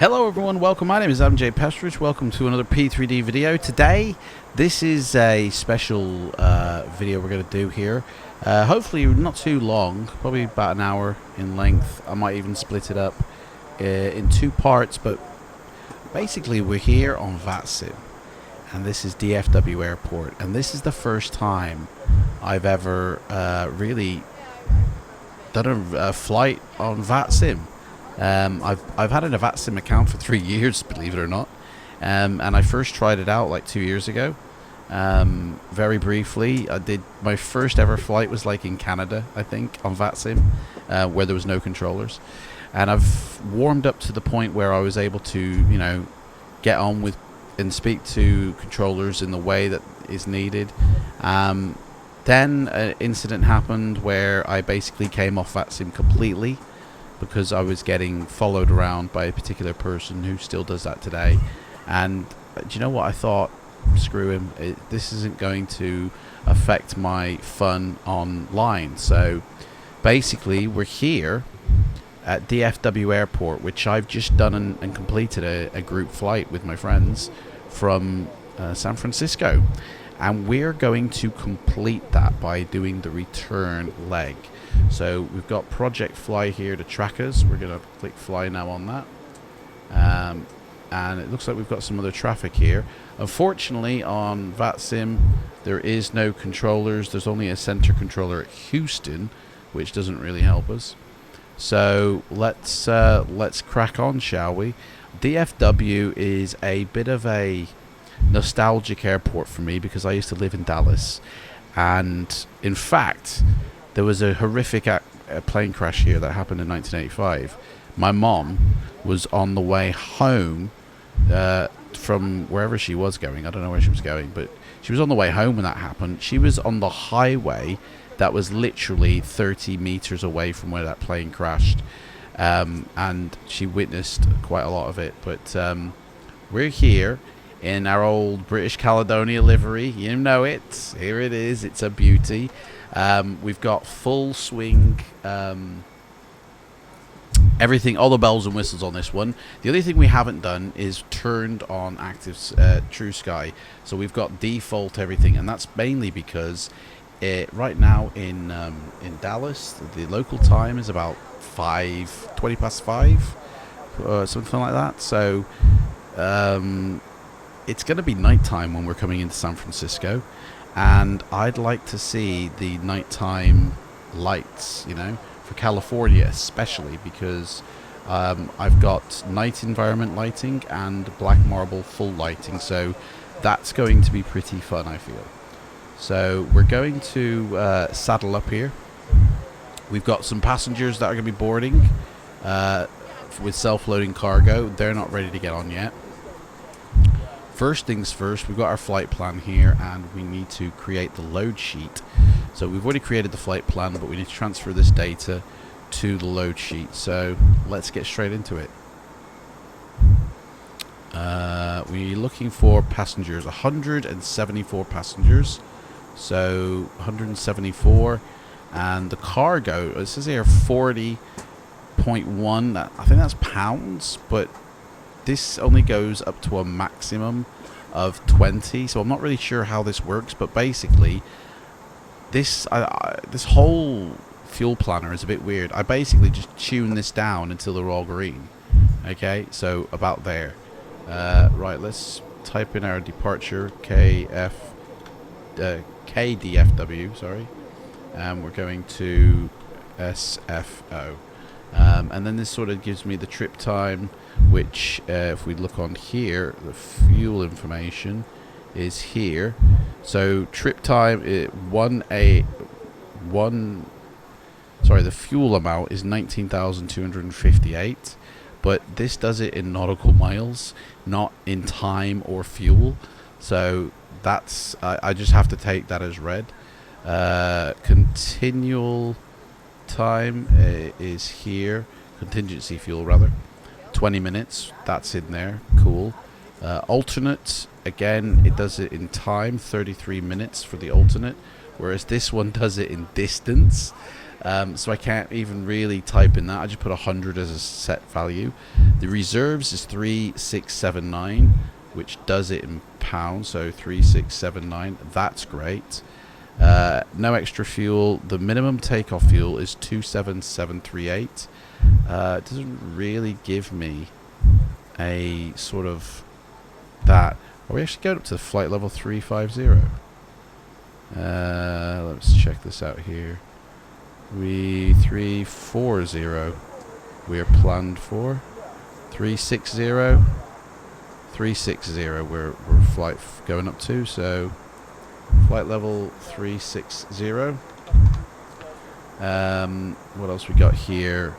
Hello everyone, welcome. My name is MJ Pestrich. Welcome to another P3D video. Today, this is a special video we're going to do here. Hopefully not too long, probably about an hour in length. I might even split it up in two parts, but basically we're here on VATSIM, and this is DFW Airport, and this is the first time I've ever really done a flight on VATSIM. I've had an VATSIM account for 3 years, believe it or not, and I first tried it out like 2 years ago. Very briefly, I did my first ever flight was like in Canada, I think, on VATSIM, where there was no controllers, and I've warmed up to the point where I was able to, you know, get on with and speak to controllers in the way that is needed. Then an incident happened where I basically came off VATSIM completely, because I was getting followed around by a particular person who still does that today. And do you know what? I thought, screw him, this isn't going to affect my fun online. So basically we're here at DFW Airport, which I've just done and completed a group flight with my friends from San Francisco, and we're going to complete that by doing the return leg. So we've got Project Fly here to track us. We're going to click fly now on that. And it looks like we've got some other traffic here. Unfortunately, on VATSIM, there is no controllers. There's only a center controller at Houston, which doesn't really help us. So let's crack on, shall we? DFW is a bit of a nostalgic airport for me because I used to live in Dallas. And in fact, there was a horrific plane crash here that happened in 1985. My mom was on the way home from wherever she was going. I don't know where she was going, but she was on the way home when that happened. She was on the highway that was literally 30 meters away from where that plane crashed. And she witnessed quite a lot of it. But we're here in our old British Caledonia livery. You know it. Here it is. It's a beauty. We've got full swing, everything, all the bells and whistles on this one. The only thing we haven't done is turned on active True Sky. So we've got default everything, and that's mainly because right now in Dallas, the local time is about 20 past 5, something like that. So it's going to be nighttime when we're coming into San Francisco. And I'd like to see the nighttime lights, you know, for California especially, because I've got night environment lighting and black marble full lighting, so that's going to be pretty fun, I feel. So we're going to saddle up here. We've got some passengers that are going to be boarding with self-loading cargo. They're not ready to get on yet. First things first, we've got our flight plan here, and we need to create the load sheet. So we've already created the flight plan, but we need to transfer this data to the load sheet. So let's get straight into it. We're looking for passengers, 174 passengers. So 174, and the cargo, it says here 40.1, I think that's pounds, but this only goes up to a maximum of 20, so I'm not really sure how this works, but basically this whole fuel planner is a bit weird. I basically just tune this down until they're all green. Okay, so about there. Right, let's type in our departure, KDFW, sorry, and we're going to SFO. And then this sort of gives me the trip time, which if we look on here, the fuel information is here. So trip time, the fuel amount is 19,258, but this does it in nautical miles, not in time or fuel. So that's, I just have to take that as read. Continual time is here, contingency fuel rather, 20 minutes, that's in there, cool. Alternate, again, it does it in time, 33 minutes for the alternate, whereas this one does it in distance. So I can't even really type in that. I just put 100 as a set value. The reserves is 3679, which does it in pounds, so 3679. That's great. No extra fuel. The minimum takeoff fuel is 27738. It doesn't really give me a sort of that. Are we actually going up to flight level 350? Let's check this out here. 340 we're planned for. 360 we're flight going up to, so flight level 360. What else we got here?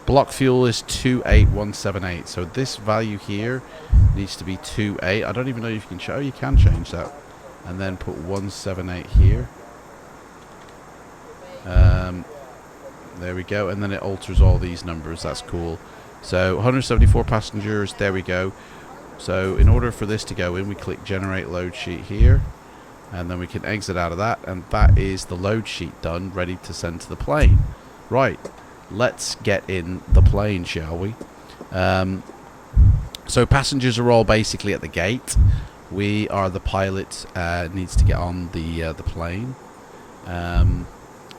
Block fuel is 28178, so this value here needs to be 28. I don't even know if you can show. You can change that and then put 178 here. There we go, and then it alters all these numbers. That's cool. So 174 passengers, there we go. So in order for this to go in, we click generate load sheet here, and then we can exit out of that, and that is the load sheet done, ready to send to the plane. Right, let's get in the plane, shall we? So passengers are all basically at the gate. We are the pilot, needs to get on the plane.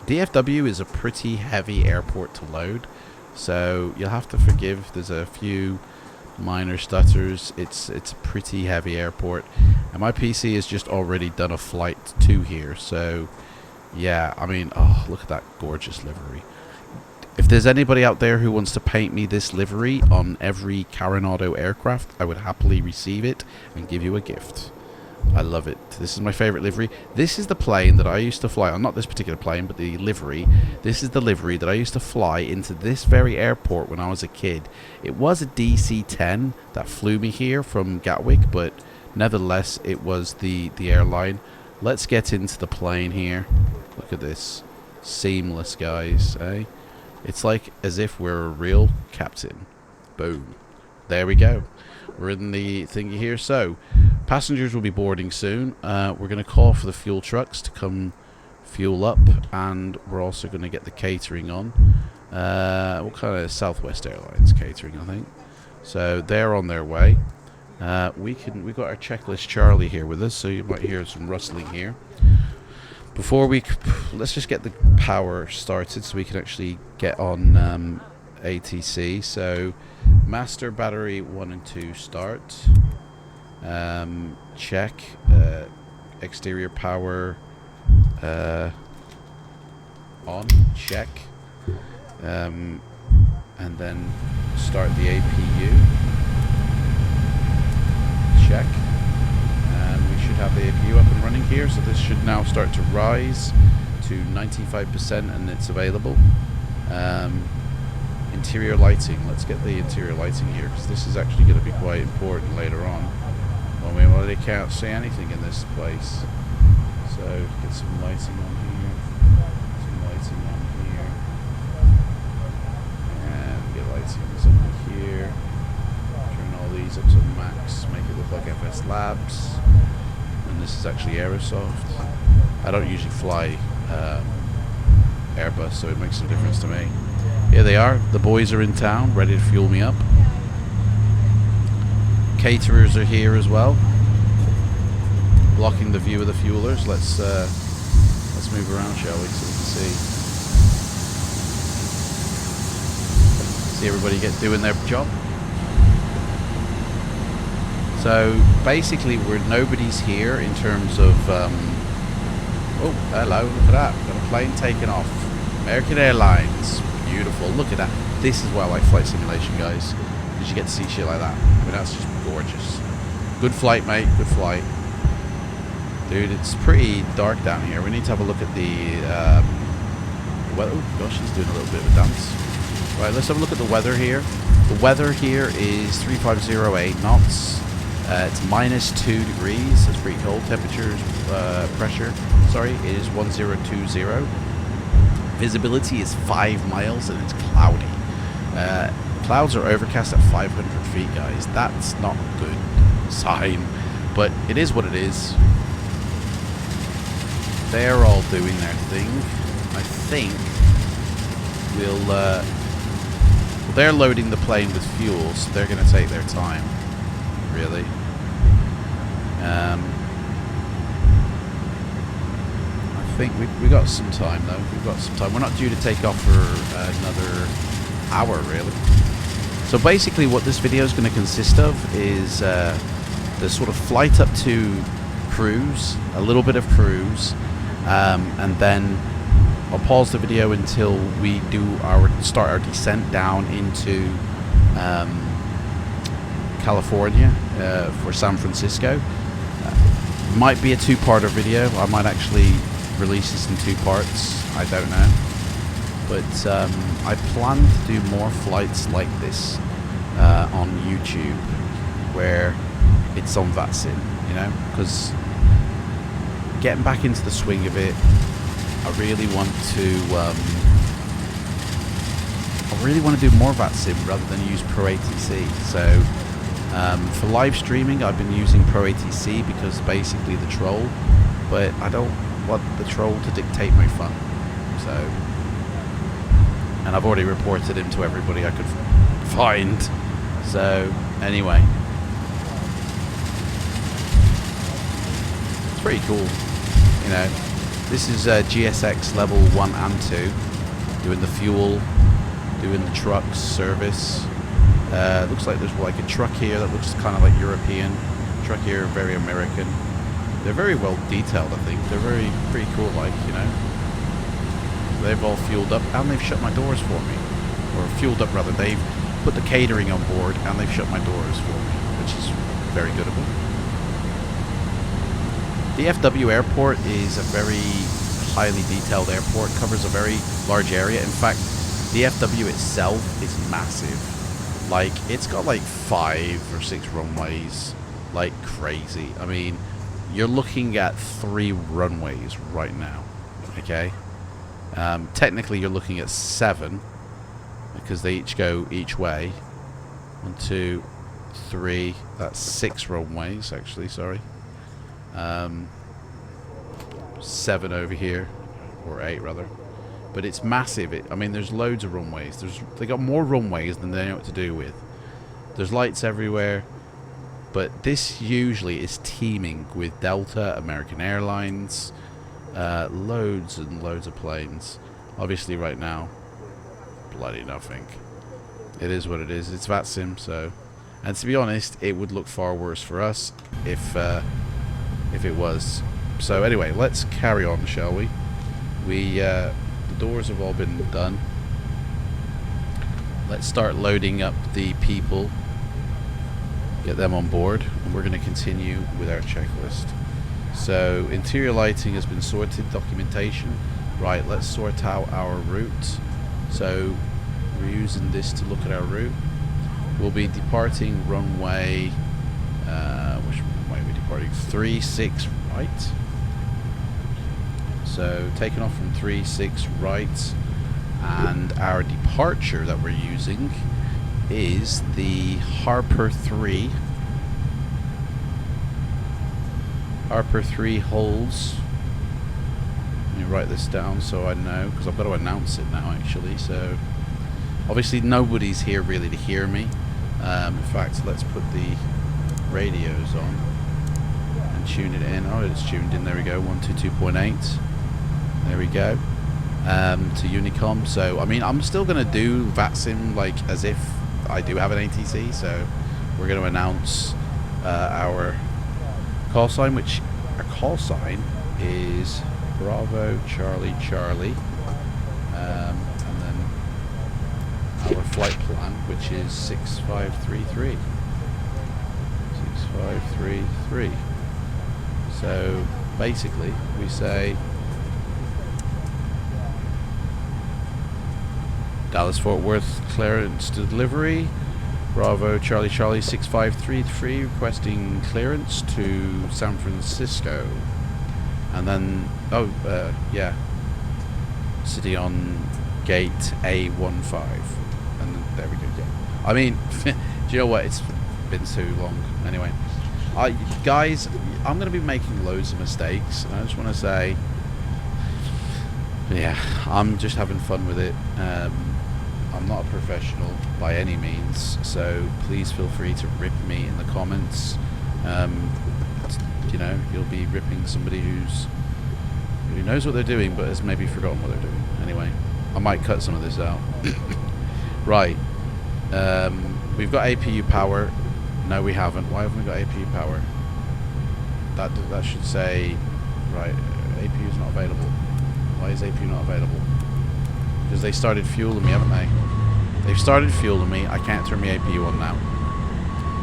DFW is a pretty heavy airport to load, so you'll have to forgive. There's a few minor stutters. It's a pretty heavy airport, and my PC has just already done a flight to here. So yeah, I mean, oh, look at that gorgeous livery. If there's anybody out there who wants to paint me this livery on every Auto aircraft, I would happily receive it and give you a gift. I love it. This is my favorite livery. This is the plane that I used to fly on. Not this particular plane, but the livery. This is the livery that I used to fly into this very airport when I was a kid. It was a DC-10 that flew me here from Gatwick, but nevertheless, it was the airline. Let's get into the plane here. Look at this. Seamless, guys. Eh? It's like as if we're a real captain. Boom. There we go. We're in the thingy here. So, passengers will be boarding soon. We're going to call for the fuel trucks to come fuel up, and we're also going to get the catering on. What kind of Southwest Airlines catering, I think. So they're on their way. We've got our checklist Charlie here with us, so you might hear some rustling here. Before let's just get the power started so we can actually get on ATC. So master battery 1 and 2 start. Check. Exterior power on. Check. And then start the APU. Check. And we should have the APU up and running here, so this should now start to rise to 95% and it's available. Interior lighting. Let's get the interior lighting here, because this is actually going to be quite important later on. I mean, well, they can't see anything in this place. So get some lighting on here. Some lighting on here. And get lighting over here. Turn all these up to max. Make it look like FS Labs. And this is actually Aerosoft. I don't usually fly Airbus, so it makes some difference to me. Here they are. The boys are in town, ready to fuel me up. Caterers are here as well, blocking the view of the fuelers. Let's move around, shall we, so we can see everybody doing their job. So basically, nobody's here in terms of. Oh, hello! Look at that. We've got a plane taking off. American Airlines. Beautiful. Look at that. This is why I like flight simulation, guys. Because you get to see shit like that. I mean, that's just gorgeous. Good flight, mate. Good flight. Dude, it's pretty dark down here. We need to have a look at the weather. Oh, gosh, he's doing a little bit of a dance. Right, let's have a look at the weather here. The weather here is 3508 knots. It's -2 degrees. It's pretty cold. Temperature, pressure, sorry, is 1020. Visibility is 5 miles and it's cloudy. Clouds are overcast at 500 feet, guys. That's not a good sign, but it is what it is. They're all doing their thing. I think Well, they're loading the plane with fuel, so they're going to take their time, really. I think we got some time, though. We've got some time. We're not due to take off for another hour, really. So basically what this video is going to consist of is the sort of flight up to cruise, a little bit of cruise, and then I'll pause the video until we start our descent down into California for San Francisco. Might be a two-parter video. I might actually release this in two parts. I don't know. But I plan to do more flights like this on YouTube, where it's on VATSIM, you know, because getting back into the swing of it, I really want to do more VATSIM rather than use ProATC. So for live streaming, I've been using ProATC because basically the troll, but I don't want the troll to dictate my fun. So, and I've already reported him to everybody I could find. So anyway, it's pretty cool, you know. This is GSX level 1 and 2, doing the fuel, doing the trucks service. Looks like there's like a truck here that looks kind of like European. Truck here, very American. They're very well detailed, I think. They're pretty cool, like, you know. They've all fueled up, and they've shut my doors for me. Or fueled up, rather. They've put the catering on board, and they've shut my doors for me, which is very good of them. DFW Airport is a very highly detailed airport, covers a very large area. In fact, DFW itself is massive. Like, it's got like 5 or 6 runways, like crazy. I mean, you're looking at 3 runways right now, okay? Technically, you're looking at 7, because they each go each way. 1, 2, 3, that's 6 runways, actually, sorry. 7 over here, or 8 rather, but it's massive. I mean, there's loads of runways. They got more runways than they know what to do with. There's lights everywhere, but this usually is teeming with Delta, American Airlines, loads and loads of planes. Obviously, right now, bloody nothing. It is what it is. It's VATSIM, so. And to be honest, it would look far worse for us if it was. So anyway, let's carry on, shall we? The doors have all been done. Let's start loading up the people, get them on board, and we're going to continue with our checklist. So interior lighting has been sorted, documentation. Right, let's sort out our route. So we're using this to look at our route. We'll be departing runway, which runway are we departing? 36 right. So taking off from 36 right, and our departure that we're using is the Harper 3. Harper 3 holds. Let me write this down so I know, because I've got to announce it now actually. So obviously nobody's here really to hear me. In fact, let's put the radios on and tune it in. Oh, it's tuned in. There we go. 122.8. There we go. To Unicom. So I mean, I'm still gonna do VATSIM like as if I do have an ATC. So we're going to announce our call sign, which our call sign is Bravo Charlie Charlie, and then our flight plan, which is 6533. 6533. So basically we say Dallas Fort Worth clearance to delivery. Bravo Charlie Charlie 6533 requesting clearance to San Francisco. And then yeah, city on gate A15. And then, there we go. Yeah. I mean, do you know what? It's been too long. Anyway, guys, I'm going to be making loads of mistakes, and I just want to say Yeah, I'm just having fun with it. I'm not a professional by any means, so please feel free to rip me in the comments. You know, you'll be ripping somebody who knows what they're doing but has maybe forgotten what they're doing. Anyway, I might cut some of this out. Right, we've got APU power. No, we haven't. Why haven't we got APU power? That should say, right, APU is not available. Why is APU not available? Because they started fueling me, haven't they? They've started fueling me. I can't turn my APU on now.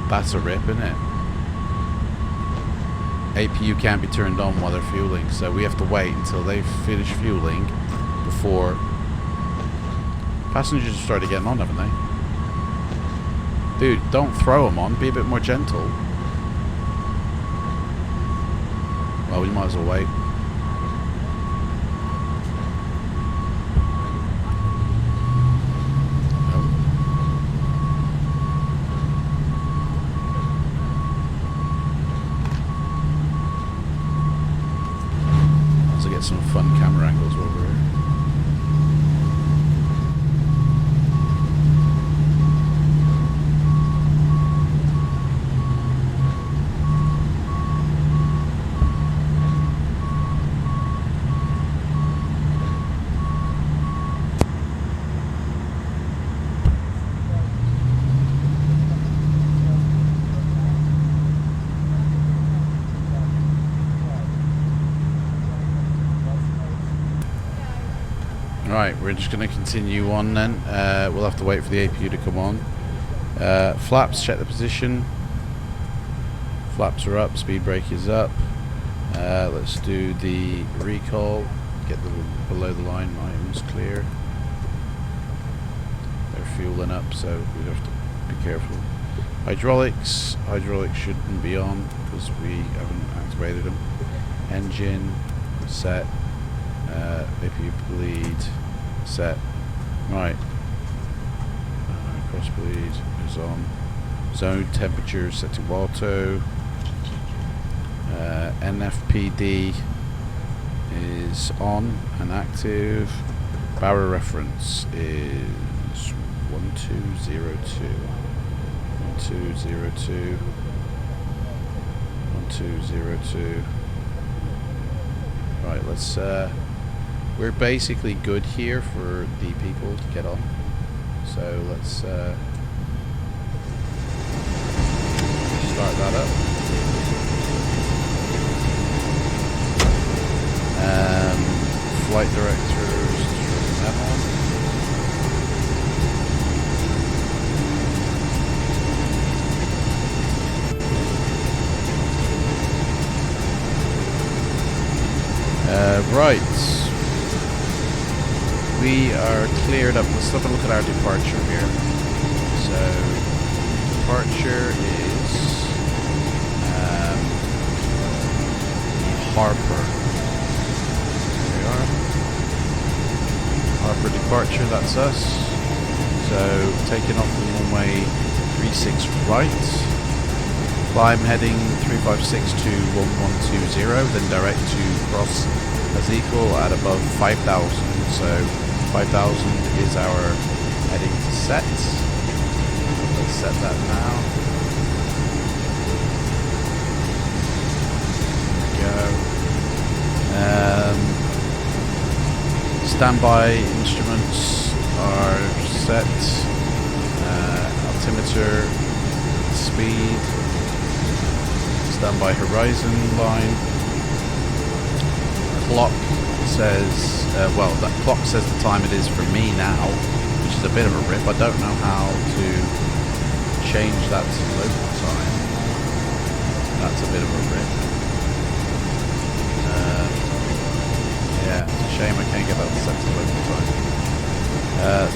That's a rip, isn't it? APU can't be turned on while they're fueling, so we have to wait until they finish fueling before... Passengers have started getting on, haven't they? Dude, don't throw them on. Be a bit more gentle. Well, we might as well wait. Get some fun camera angles over here. Right, we're just going to continue on then. We'll have to wait for the APU to come on. Flaps, check the position. Flaps are up, speed brake is up. Let's do the recall. Get the below the line items clear. They're fueling up, so we have to be careful. Hydraulics shouldn't be on because we haven't activated them. Engine set. APU bleed set. Right. Cross bleed is on. Zone temperature set to auto. NFPD is on and active. Barrel reference is 1202. 1202. 1202. Right, let's we're basically good here for the people to get on. So let's start that up. Flight directors, turn that on. Right. We are cleared up. Let's have a look at our departure here. So, departure is Harper. There we are. Harper Departure, that's us. So, taking off the runway 36 right. Climb heading 356 to 1120, then direct to cross as equal at above 5,000. So 5,000 is our heading to set. Let's set that now. There we go. Standby instruments are set. Altimeter speed. Standby horizon line. Clock says, well, that clock says the time it is for me now, which is a bit of a rip. I don't know how to change that to local time. That's a bit of a rip. Yeah, it's a shame I can't get that set to local time.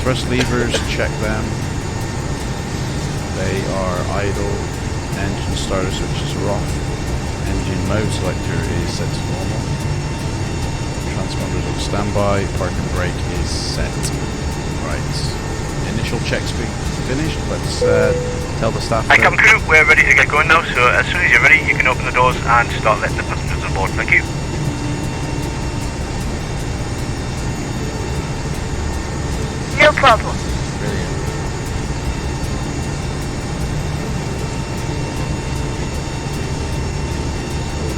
Thrust levers, check them. They are idle. Engine starter switches are off. Engine mode selector is set to normal. Transponders on standby. Park and brake is set. Right. Initial checks being finished. Let's tell the staff. Hi, cabin crew. We're ready to get going now. So as soon as you're ready, you can open the doors and start letting the passengers on board. Thank you. No problem. Brilliant.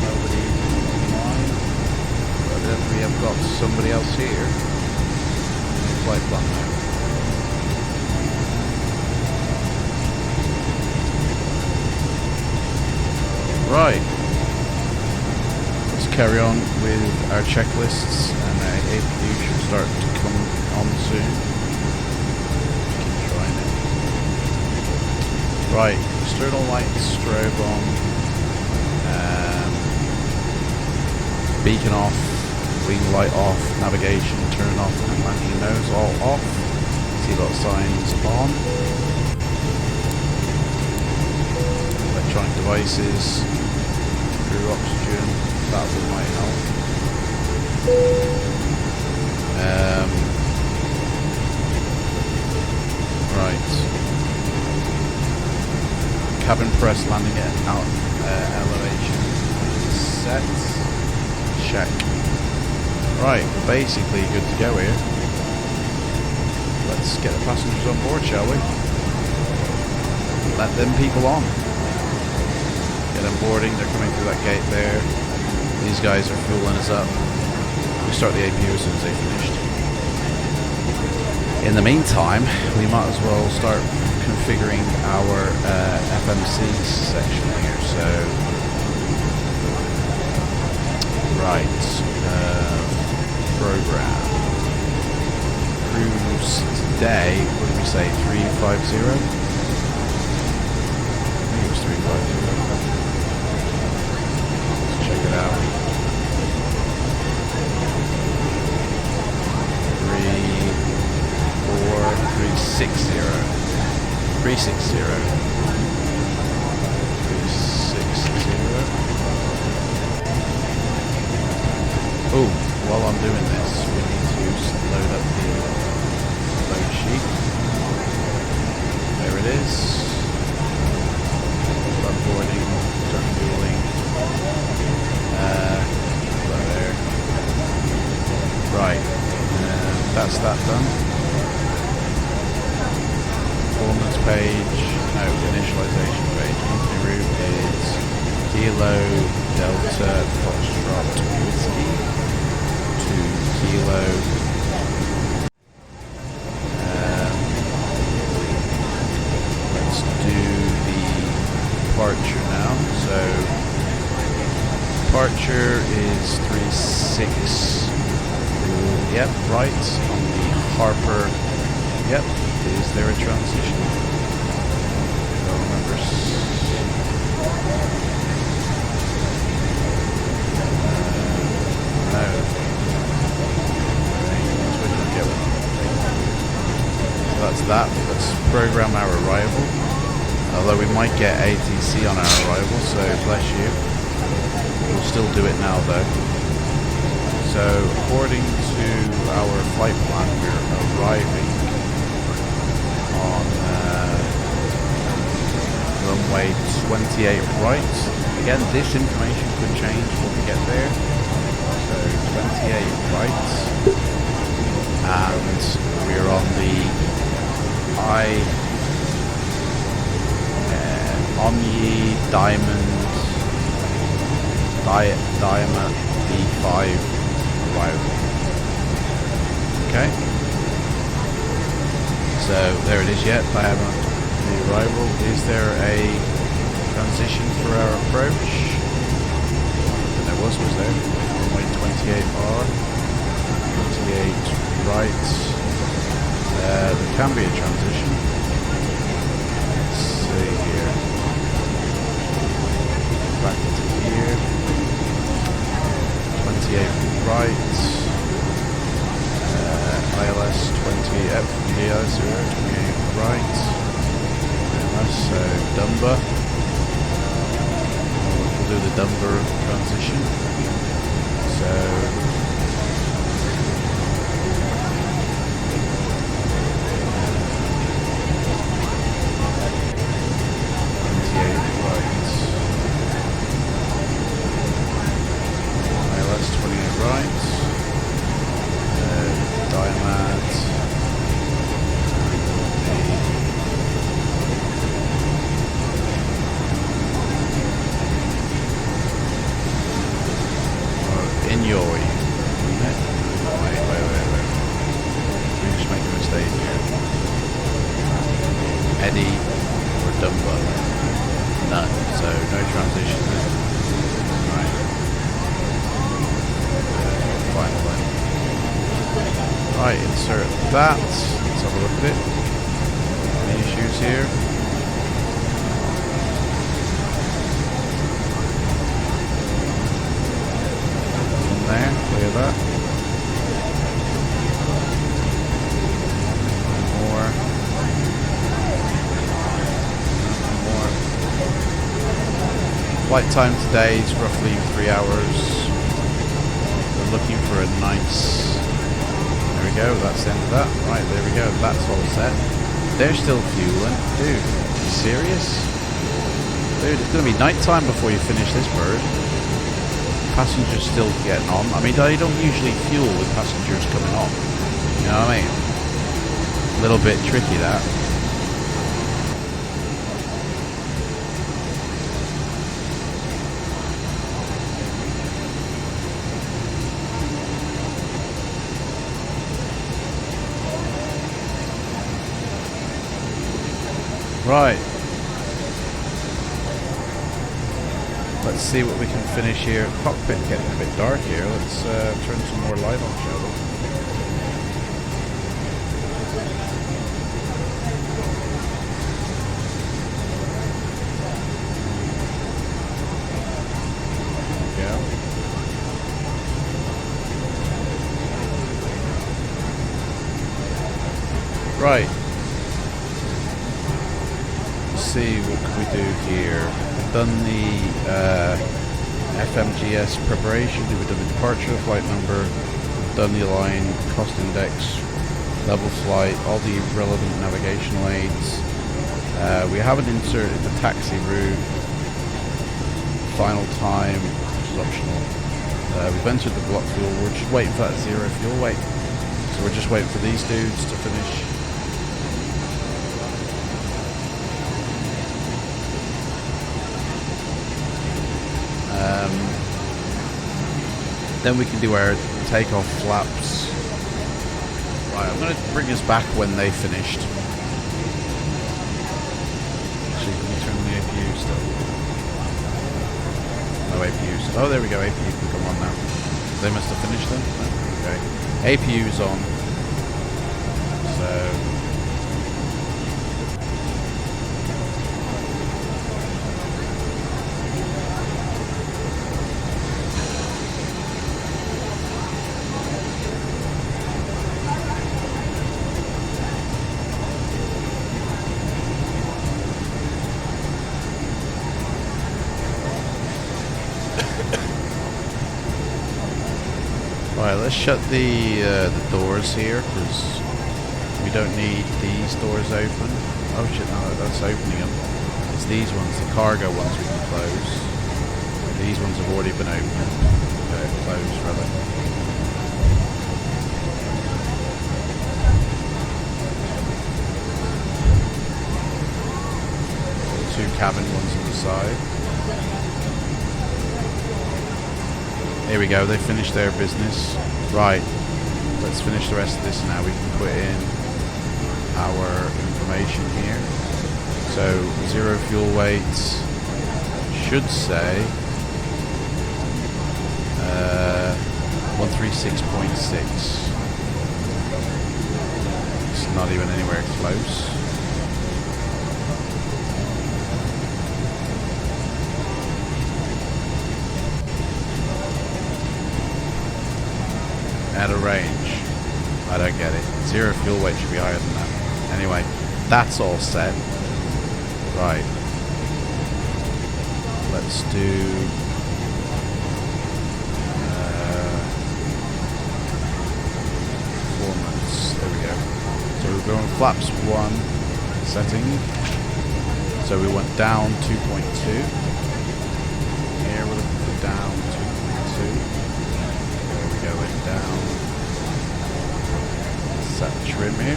Nobody online. But then we have got somebody else here. Flight plan now. Right. Let's carry on with our checklists, and APU should start to come on soon. Keep trying it. Right, external lights, strobe on, beacon off, wing light off, navigation turn off, and landing nose all off. See a lot of signs on. Electronic devices, crew oxygen, that might help. Right. Cabin press landing at elevation set. Check. Right, we're basically good to go here. Let's get the passengers on board, shall we? Let them people on. Get them boarding, they're coming through that gate there. These guys are fooling us up. We start the APU as soon as they finished. In the meantime, we might as well start configuring our FMC section here. So, right, program. Cruise today, what did we say, 350? I think it was 350. Let's check it out. 360. 360. Oh, while I'm doing this, we need to load up the load sheet. There it is. Start boarding, start fueling. There. Right, that's that done. Performance page, no, initialization page. Company route is Kilo Delta Foxtrot Whiskey to Kilo. Let's do the departure now. So departure is 36. Yep, right on the Harper. Yep. Is there a transition? I don't remember. No. So that's that. Let's program our arrival. Although we might get ATC on our arrival, so bless you. We'll still do it now though. So according to our flight plan, we're arriving on runway 28 right. Again, this information could change when we get there. So 28 right, and we're on the Omni Diamond D5 arrival. Okay. So there it is. Yet I haven't the arrival. Is there a transition for our approach? And there was there? Runway 28R, 28 right. There can be a transition. Let's see here. Back to here. 28 right. ILS 20 F here, 28 right. So Dumber. We'll do the Dumber transition. So 28 right. ILS 28 right. Diamond. insert that. Let's have a look at it. Any issues here? One there, clear that. One more. Flight time today is roughly 3 hours. We're looking for a nice... There we go, that's the end of that. Right, there we go, that's all set. They're still fueling. Dude, are you serious? Dude, it's going to be night time before you finish this bird. Passengers still getting on. I mean, they don't usually fuel with passengers coming on. You know what I mean? A little bit tricky, that. Right. Let's see what we can finish here. Cockpit getting a bit dark here. Let's turn some more light on, shall we? There we go. Right. See what can we do here. We've done the FMGS preparation, we've done the departure, flight number, we've done the align, cost index, level flight, all the relevant navigational aids. We haven't inserted the taxi route, final time, which is optional. We've entered the block fuel, we're just waiting for that zero fuel weight. So we're just waiting for these dudes to finish. Then we can do our takeoff flaps. Right, I'm going to bring us back when they finished. Actually, can we turn on the APU still? No APU still. Oh, there we go. APU can come on now. They must have finished then. No, okay. APU's on. So... Right, let's shut the doors here, because we don't need these doors open. Oh shit, no, that's opening them. It's these ones, the cargo ones we can close. These ones have already been opened. Closed, rather. Two cabin ones on the side. Here we go, they finished their business. Right, let's finish the rest of this now. We can put in our information here. So, zero fuel weights should say 136.6. It's not even anywhere close. Out of range. I don't get it. Zero fuel weight should be higher than that. Anyway, that's all set. Right. Let's do... performance. There we go. So we're going flaps 1 setting. So we went down 2.2. Here we're looking for down 2.2. Going down, set trim here.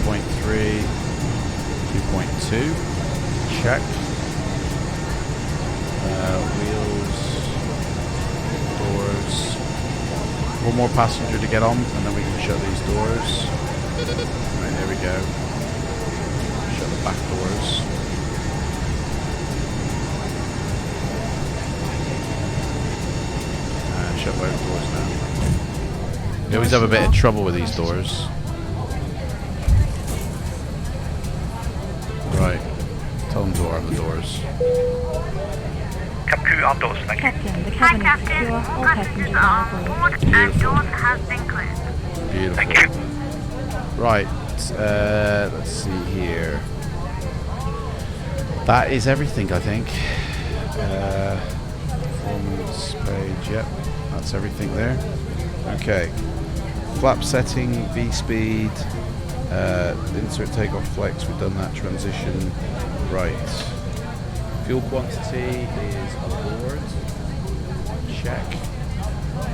.3, 2.2, check. Wheels, doors. One more passenger to get on, and then we can shut these doors. Right, there we go. Shut the back doors. They always have a bit of trouble with these doors. Right. Tell them to arm the doors. Cabin crew arm doors, thank you. Captain, the cabin is secure. All passengers are aboard. And doors have been cleared. Beautiful. Thank you. Right. Let's see here. That is everything, I think. Performance page. Yep. That's everything there. Okay. Flap setting, V-speed, insert takeoff flex, we've done that transition. Right. Fuel quantity is aboard. Check.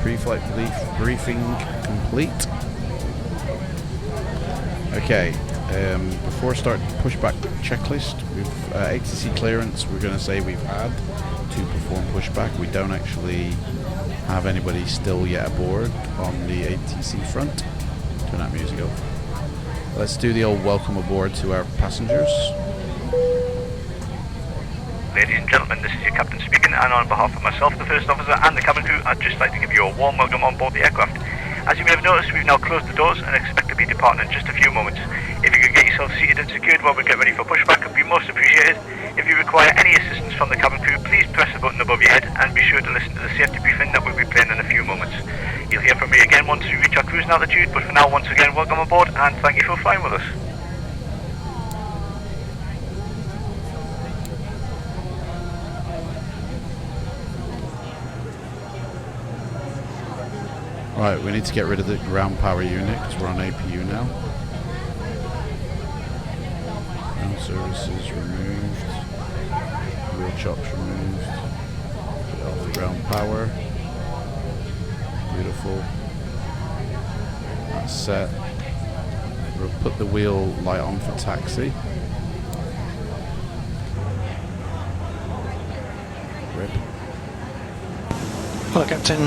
Pre-flight briefing complete. Okay. Before start pushback checklist, we've ATC clearance, we're going to say we've had to perform pushback. We don't actually have anybody still yet aboard on the ATC front. Turn that music off. Let's do the old welcome aboard to our passengers. Ladies and gentlemen, this is your captain speaking, and on behalf of myself, the first officer, and the cabin crew, I'd just like to give you a warm welcome on board the aircraft. As you may have noticed, we've now closed the doors and expect to be departing in just a few moments. If you could get yourself seated and secured while we get ready for pushback, it would be most appreciated. If you require any assistance from the cabin crew, please press the button above your head and be sure to listen to the safety briefing that we'll be playing in a few moments. You'll hear from me again once we reach our cruising altitude, but for now, once again, welcome aboard and thank you for flying with us. Right, we need to get rid of the ground power unit because we're on APU now. Ground services removed. Wheel chops removed. Get off the ground power. Beautiful. That's set. We'll put the wheel light on for taxi. Rip. Hello Captain,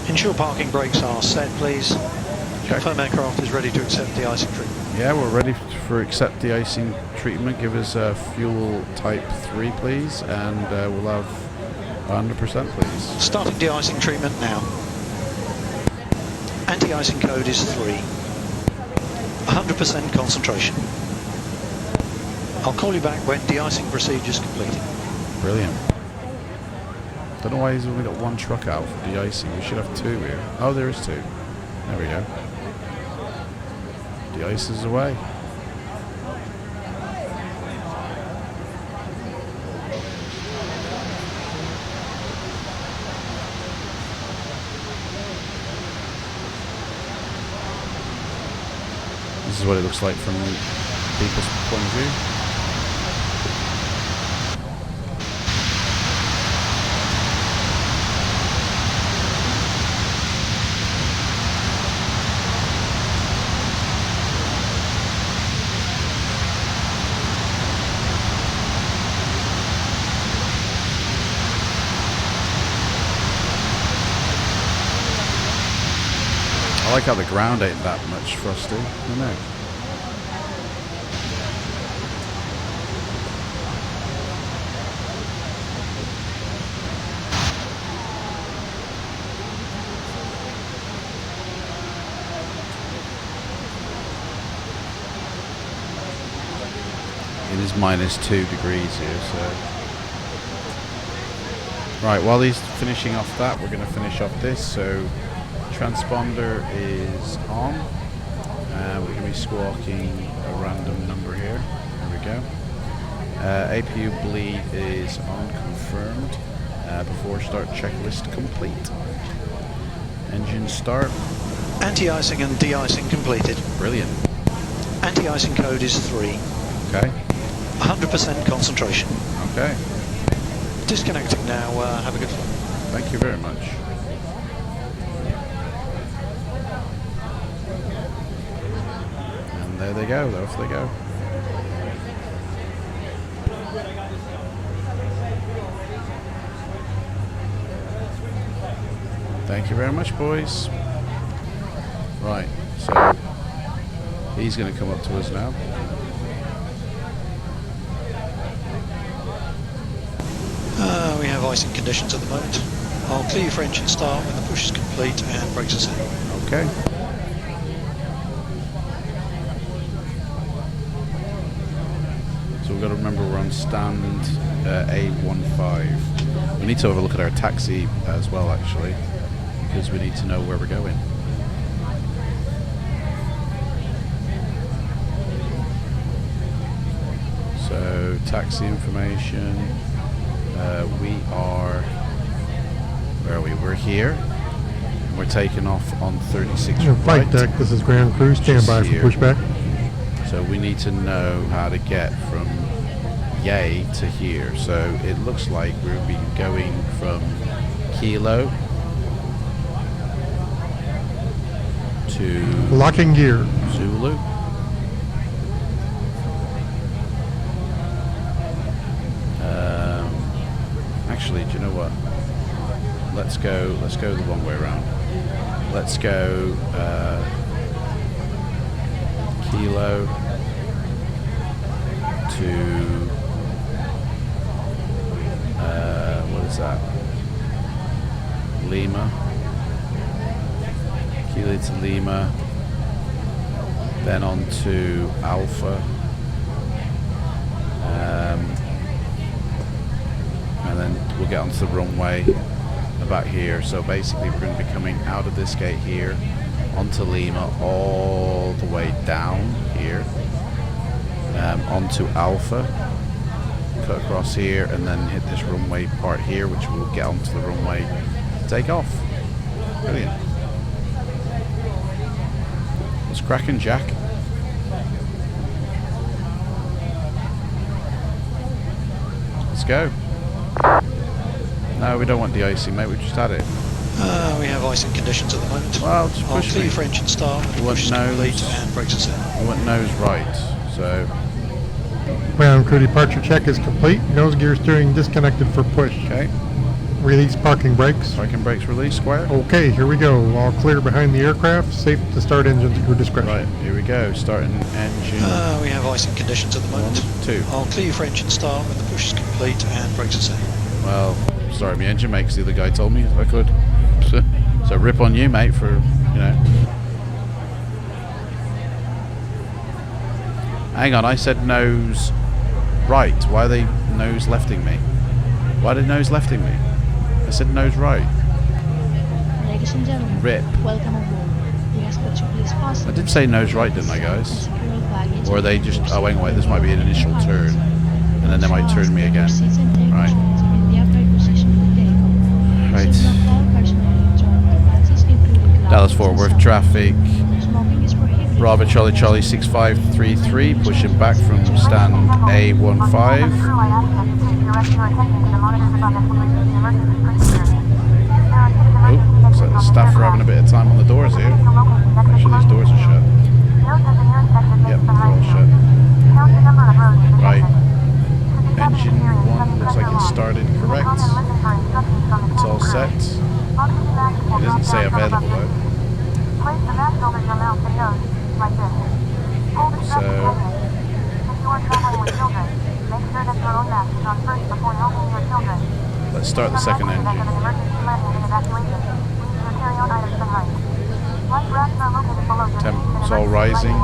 ensure parking brakes are set please. Confirm aircraft is ready to accept de-icing treatment. Yeah, we're ready for accept de-icing treatment. Give us fuel type 3 please, and we'll have 100% please. Starting de-icing treatment now. Anti-icing code is 3. 100% concentration. I'll call you back when de-icing procedure is completed. Brilliant. Don't know why he's only got one truck out for de-icing. We should have 2 here. Oh, there is 2. There we go. De-ice is away. This is what it looks like from people's point of view. I like how the ground ain't that much frosty. I don't know. It is -2 degrees here, so. Right, while he's finishing off that, we're going to finish off this. So, transponder is on. We're going to be squawking a random number here. There we go. APU bleed is unconfirmed. Before start checklist complete. Engine start. Anti-icing and de-icing completed. Brilliant. Anti-icing code is 3. Okay. 100% concentration. Okay. Disconnecting now. Have a good flight. Thank you very much. And there they go. Off they go. Thank you very much, boys. Right, so he's going to come up to us now. We have icing conditions at the moment. I'll clear you for engine start when the push is complete and brakes are set. Okay. we've got to remember we're on stand A15. We need to have a look at our taxi as well, actually, because we need to know where we're going. So, taxi information. We are... Where are we? We're here. We're taking off on 36 Flight right. deck, this is Ground Crew, stand by for Here. pushback. So we need to know how to get from Yay to here. So it looks like we'll be going from Kilo to Locking gear. Zulu. Actually, do you know what? Let's go the wrong way around. Let's go Kilo to what is that? Lima. Kilo to Lima. Then on to Alpha. And then we'll get onto the runway about here. So basically we're going to be coming out of this gate here onto Lima all the way down here onto Alpha, cut across here and then hit this runway part here, which we'll get onto the runway to take off. Brilliant. What's cracking, Jack? Let's go. No, we don't want de-icing, mate. We just had it. We have icing conditions at the moment. Well, just I'll push clear me. for engine start. We want Push is nose. complete and brakes are set. We want nose right. So, Ground Crew departure check is complete. Nose gear steering disconnected for push. okay. Release parking brakes. Parking brakes release, square. Okay, here we go. All clear behind the aircraft. Safe to start engine to your discretion. Right, here we go. Starting engine. We have icing conditions at the moment. 1, 2. I'll clear for engine start when the push is complete and brakes are set. Well, sorry, my engine mate, 'cause the other guy told me I could. So rip on you, mate, for, you know. Hang on, I said nose right. Why are they nose lefting me? Why are they nose lefting me? I said nose right. Ladies and gentlemen, Rip. welcome aboard. We ask that you please fasten I did say nose right, didn't I, and guys? secure your baggage Or are they just... Oh, hang on, wait, this might be an initial turn. And then they might turn me again. Right. Right. Dallas Fort Worth traffic. Bravo Charlie Charlie 6533, pushing back from stand A15. Oh, so the staff are having a bit of time on the doors here. Make sure these doors are shut. Yep, they're all shut. Right. Engine 1 looks like it's started correct. It's all set. It doesn't say available though. So let's start the second engine. Temps all rising.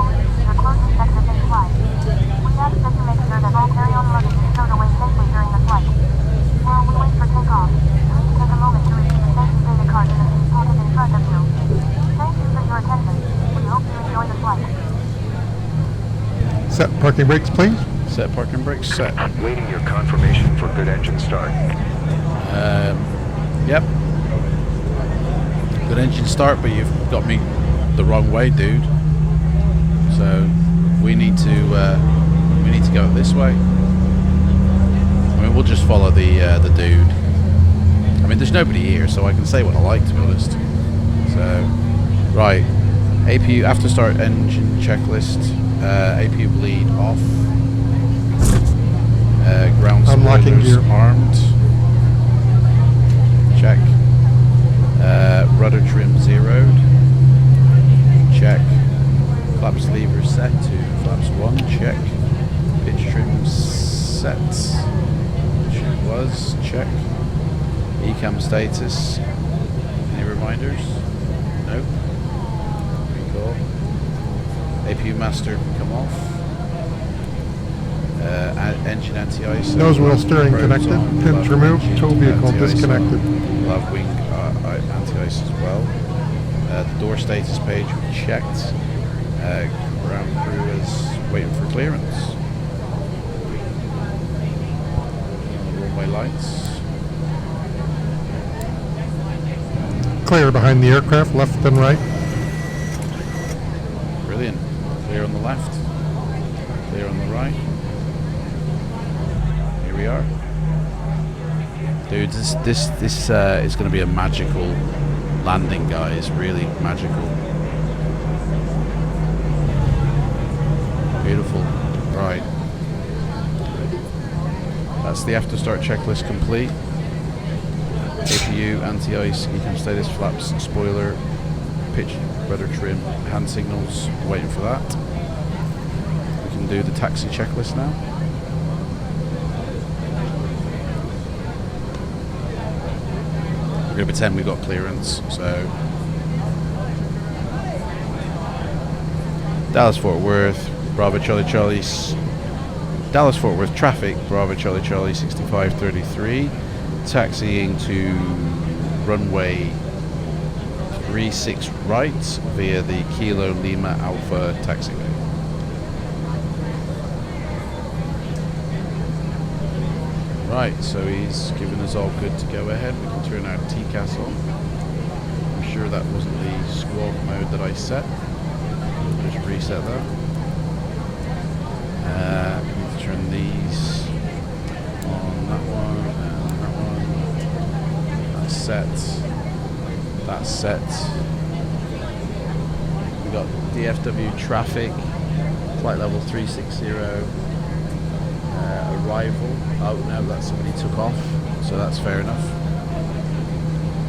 While we wait for takeoff, please take a moment to receive the safety data card in the seat pocket in front of you. Thank you for your attention. We hope you enjoy the flight. Set parking brakes, please. Set parking brakes, set. Waiting your confirmation for good engine start. Yep. Good engine start, but you've got me the wrong way, dude. So we need to go this way. I mean, we'll just follow the dude. I mean, there's nobody here, so I can say what I like, to be honest. So, right. APU after start engine checklist. APU bleed off. Ground Unlocking spoilers gear. armed. Check. Rudder trim zeroed. Check. Flaps lever set to flaps 1. Check. Pitch trim set. Which it was. Check. Ecam status. Any reminders? Nope. Recall. APU master come off. Engine anti-ice. Nose wheel steering connected. Pins removed. Tow vehicle disconnected. Love wing anti-ice as well. The door status page we checked. Ground crew is waiting for clearance. Runway lights. Clear behind the aircraft, left and right. Brilliant. Clear on the left. Clear on the right. Here we are. Dude, this is going to be a magical landing, guys. Really magical. Beautiful. Right. That's the after start checklist complete. APU, anti-ice, econ status, flaps, spoiler, pitch, rudder trim, hand signals. Waiting for that. We can do the taxi checklist now. We're going to pretend we've got clearance. So Dallas Fort Worth, Bravo Charlie Charlie, Dallas Fort Worth traffic, Bravo Charlie Charlie 6533, taxiing to runway 36 right via the Kilo Lima Alpha taxiway. Right, so he's given us all good to go ahead. We can turn our TCAS on. I'm sure that wasn't the squawk mode that I set. We'll just reset that. We need to turn these on, that one and that one. That's set. That's set. We got DFW traffic, flight level 360. Arrival. Oh no, that somebody took off, so that's fair enough.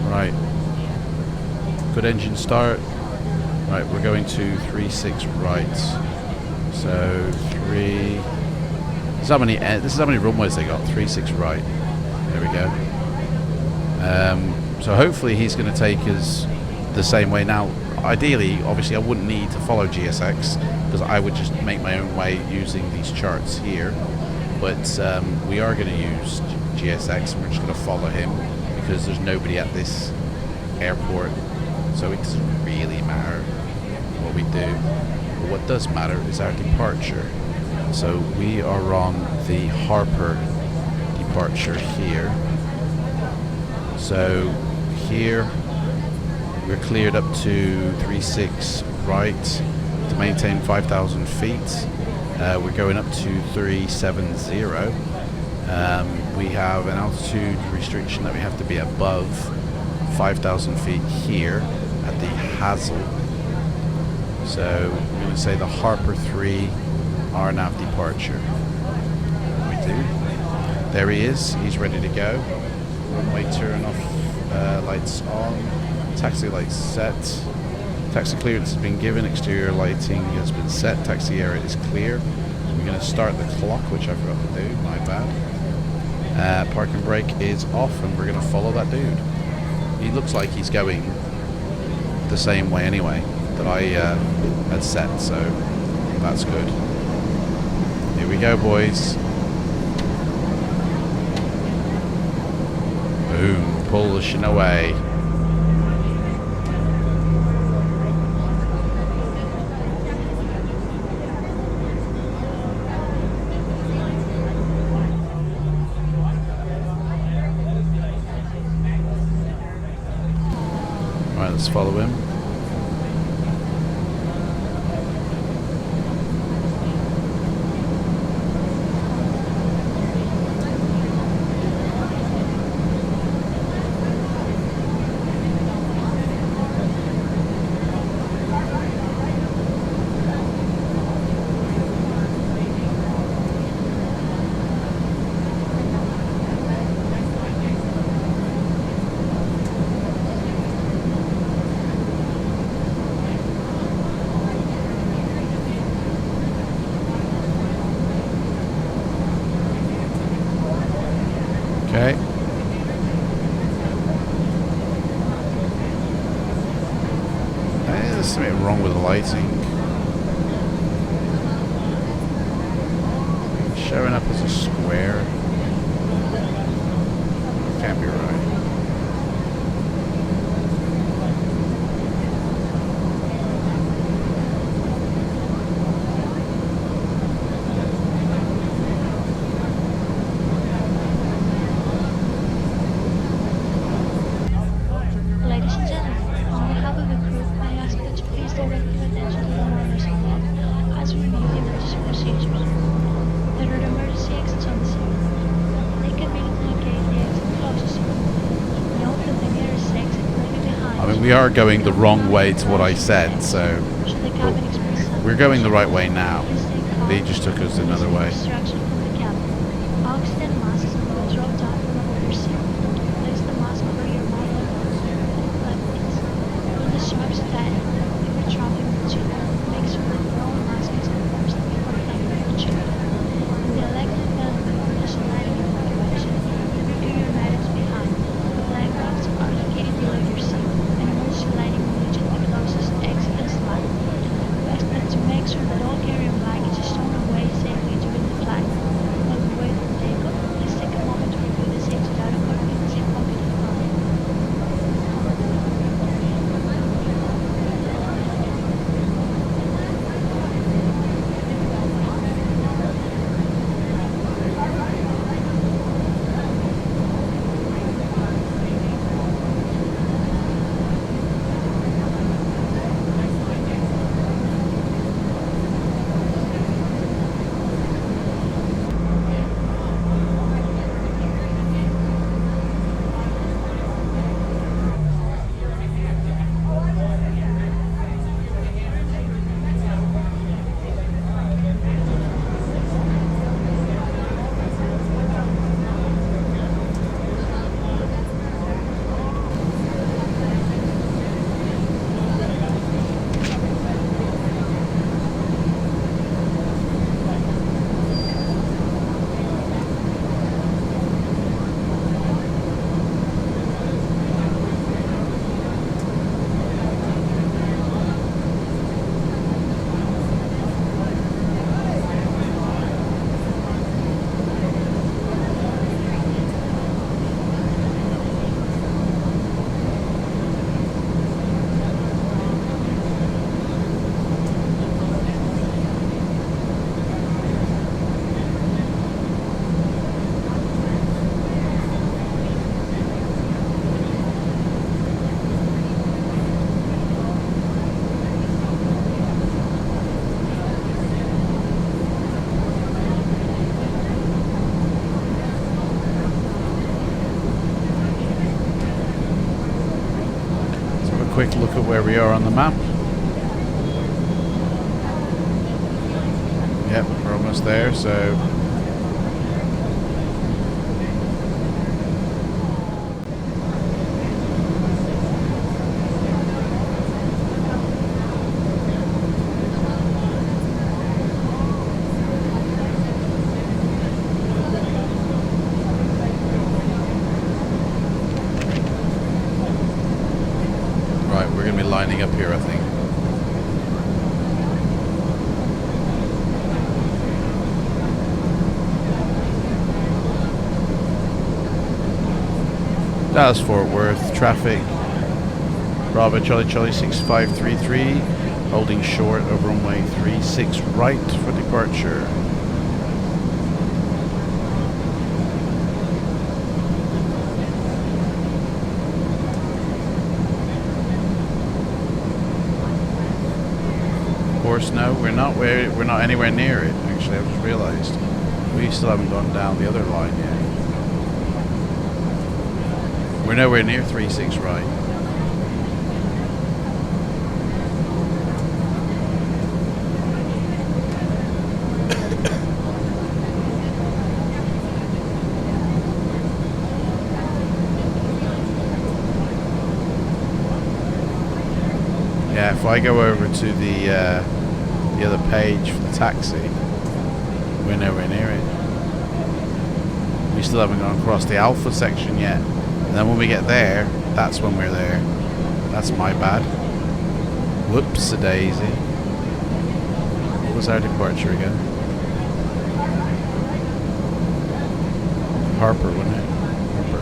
Right. Good engine start. Right, we're going to 36 right. So 3. This is how many runways they got. 36 right. There we go. So hopefully he's going to take us the same way. Now, ideally, obviously, I wouldn't need to follow GSX because I would just make my own way using these charts here. But we are going to use GSX and we're just going to follow him because there's nobody at this airport, so it doesn't really matter what we do. But what does matter is our departure. So we are on the Harper Departure here. So here we're cleared up to 36 right to maintain 5,000 feet. We're going up to 370. We have an altitude restriction that we have to be above 5,000 feet here at the Hazel. So we're going to say the Harper 3 RNAV departure. We do. There he is. He's ready to go. Runway turn off, lights on, taxi lights set. Taxi clearance has been given, exterior lighting has been set, taxi area is clear. We're going to start the clock, which I forgot to do, my bad. Parking brake is off and we're going to follow that dude. He looks like he's going the same way anyway that I had set, so that's good. Here we go, boys. Boom, pushing away. Let's follow him. Okay. There's something wrong with the lighting. showing up as a square. Can't be right. Ladies and gentlemen, on behalf of the crew, I ask that you please direct your attention to the monitors ahead as we review the emergency procedures. There are emergency exits on this area. Take a minute to locate the exit closest to you. Note that the nearest exit will be behind. I mean, we are going the wrong way to what I said, so Should the cabin express some we're going the right way now. please stay calm. They just took us another way. Instruction from the captain. Oxygen masks will be dropped off from above your seat. Place the mask over your mouth and like this. Pull the straps tight. If you're traveling with children, make sure that no mask is enforced before climbing your chair. In the electric belt combination lighting evacuation, review your items behind. The flag racks are located below your seat, and emergency lighting immediately closes exit and slide. Best bet to make sure that all carry-on baggage is stown away safely during the flight. While we wait for takeoff, please take a moment to review the safety data card in the zip pocket in front of you. Quick look at where we are on the map. Yep, we're almost there, so we're going to be lining up here, I think. Dallas Fort Worth traffic. Bravo Charlie Charlie 6533 holding short over runway 36 right for departure. Of course, no, we're not anywhere near it. Actually, I just realised we still haven't gone down the other line yet. We're nowhere near 36 right. Yeah, if I go over to the other page for the taxi, we're nowhere near it. We still haven't gone across the Alpha section yet. And then when we get there, that's when we're there. That's my bad. Whoops-a-daisy. What was our departure again? Harper, wouldn't it? Harper.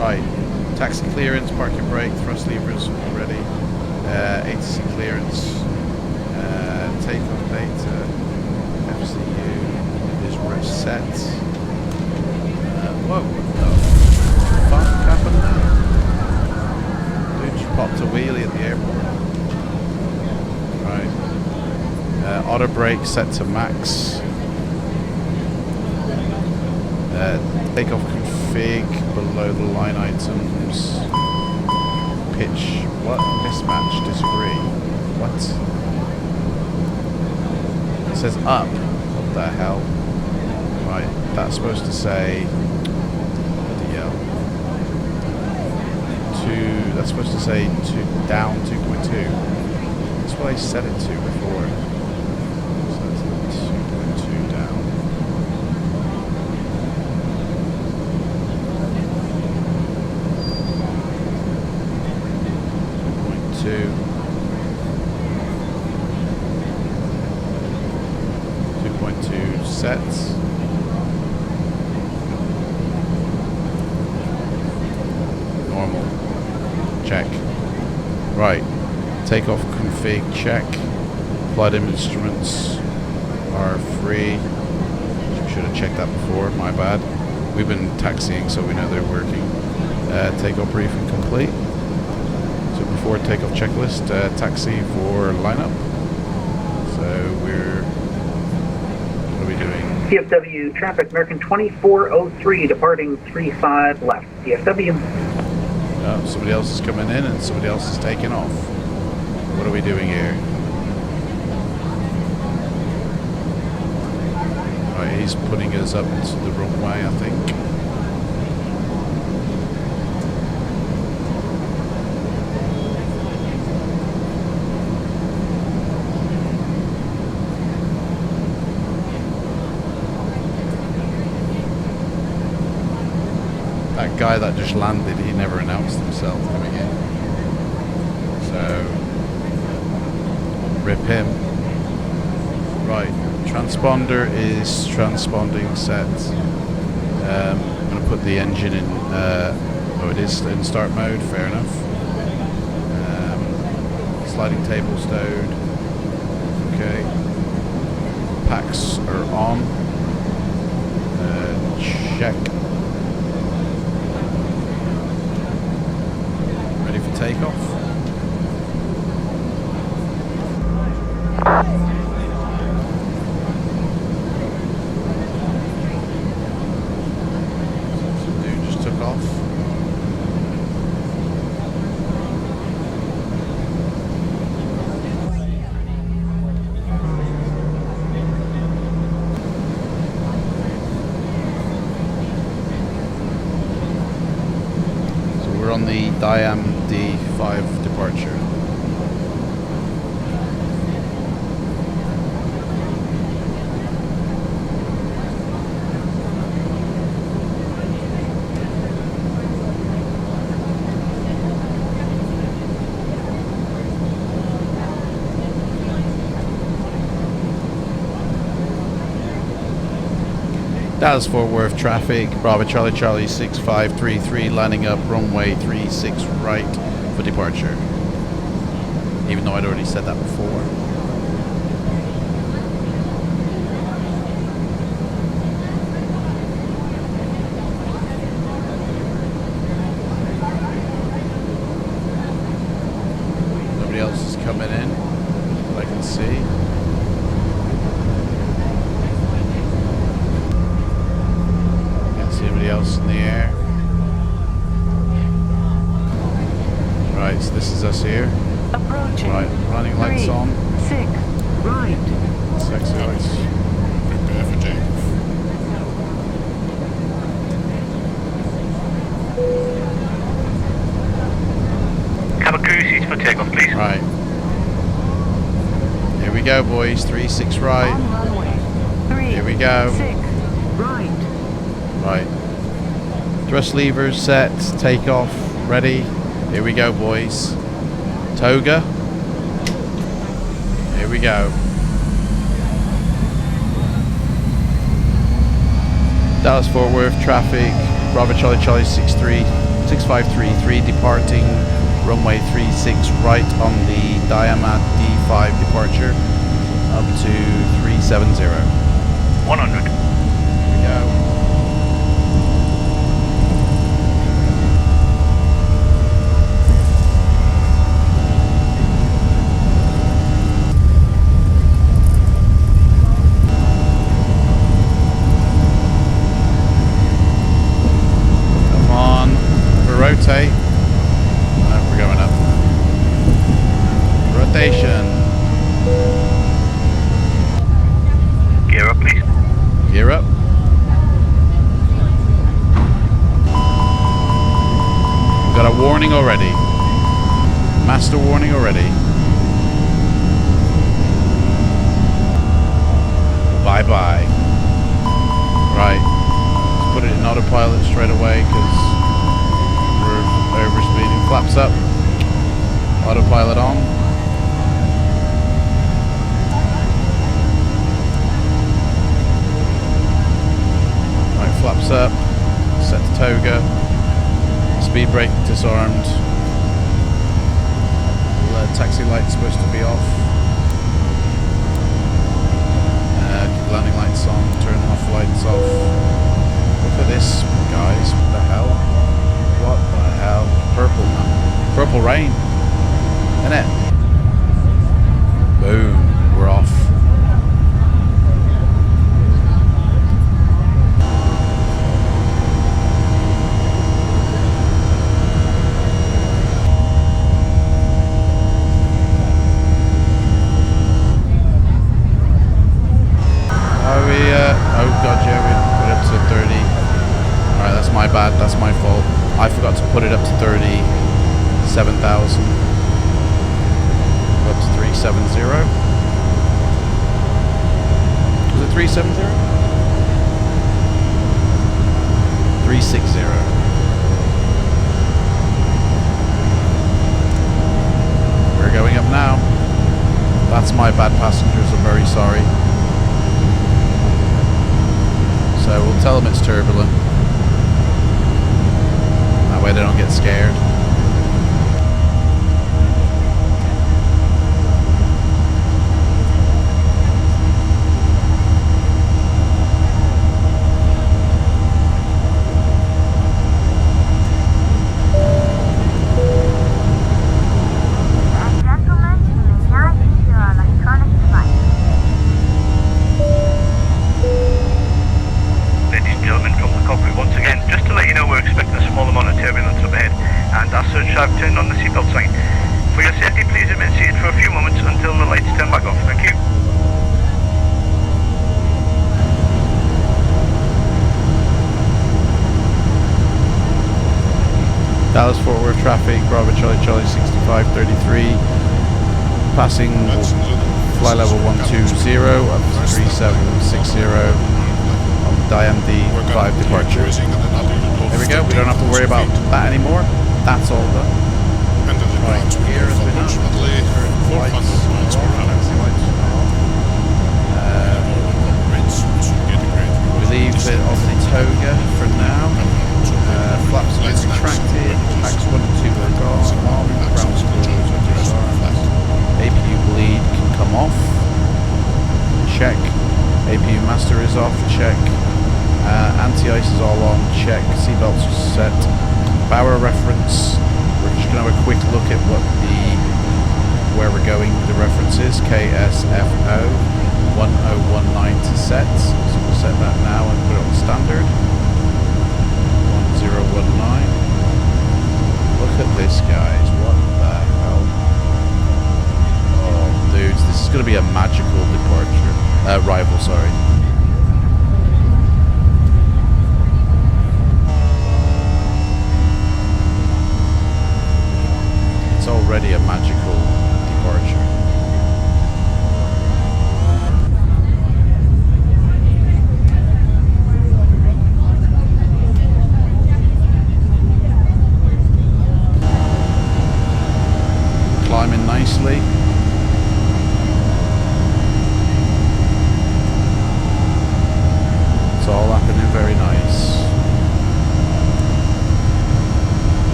Right. Taxi clearance, parking brake, thrust levers ready. ATC clearance. Takeoff data. FCU is reset. Whoa, what the fuck happened there? Dude just popped a wheelie at the airport. Right. Auto brake set to max. Takeoff config below the line items. Pitch. What? Mismatch. Disagree. What? It says up. What the hell? Right. That's supposed to say. That's supposed to say down 2.2. That's what I set it to before. So that's 2.2 down. 2.2 sets. Normal. Check. Right. Takeoff config check. Flight instruments are free. Should have checked that before, my bad. We've been taxiing, so we know they're working. Takeoff briefing complete. So before takeoff checklist, taxi for lineup. So what are we doing? KSFW traffic, American 2403, departing 35 left. KSFW. Somebody else is coming in and somebody else is taking off. What are we doing here? Right, he's putting us up to the runway, I think. That guy that just landed, he never announced himself coming in. So, rip him. Right, transponder is transponding set. I'm going to put the engine in, oh it is in start mode, fair enough. Sliding table stowed. Okay. Packs are on. Check. Takeoff. Dude just took off. So we're on the D5 departure. Dallas Fort Worth traffic, Bravo Charlie Charlie 6533 lining up runway 36 right for departure. Even though I'd already said that before. Nobody else is coming in, I can see. Anybody else in the air? Right, so this is us here. Approaching. Right, running lights 3, on. 6, right. Sexy lights. Cabin crew, seats for takeoff, please. Right. Here we go, boys. 3-6 right. On runway. 3, Here we go. 6, right. Right. Thrust levers set. Takeoff. Ready. Here we go, boys. Toga. Here we we go. Dallas Fort Worth traffic, Bravo Charlie Charlie 6533 departing runway 36 right on the Diamond D5 departure up to 370. 100. Here we go. Rotate. No, we're going up. Rotation. Gear up, please. Gear up. We've got a warning already. Master warning already. Bye-bye. Right. Let's put it in autopilot straight away because overspeeding. Flaps up. Autopilot on. Right, flaps up. Set to toga. Speed brake disarmed. Taxi light's supposed to be off. Landing lights on. Turn off lights off. Look at this, guys. What the hell? What the hell? Purple, man. Purple rain. Isn't it? Boom. We're off. Oh god, yeah, we put it up to 30. Alright, that's my bad. That's my fault. I forgot to put it up to 37,000. Up to 370. Was it 370? 360. We're going up now. That's my bad, passengers. I'm very sorry. So we'll tell them it's turbulent. That way they don't get scared. Dallas Fort Worth traffic, Bravo Charlie Charlie 6533, passing flight level 120 up to 3760 on Diamond D5 departure. There we go, we don't have to worry about that anymore. That's all done. Right, gear has been up. We leave it on the toga for now. Flaps have been retracted, packs 1 and 2 are gone, ground screws are disarmed, APU bleed can come off, check, APU master is off, check, anti-ice is all on, check, seatbelts are set, bower reference, we're just going to have a quick look at where we're going with the references, KSFO 1019 to set, so we'll set that now and put it on standard. 1019. Look at this, guys. What the hell? Oh, dudes, this is going to be a magical departure. Arrival, sorry. It's already a magical departure. Climbing nicely.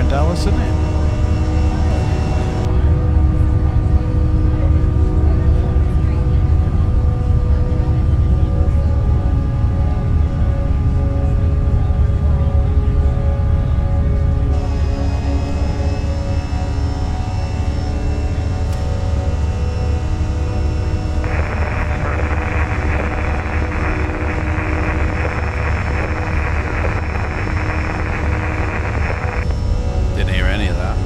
in Dallas, isn't it? Didn't hear any of that.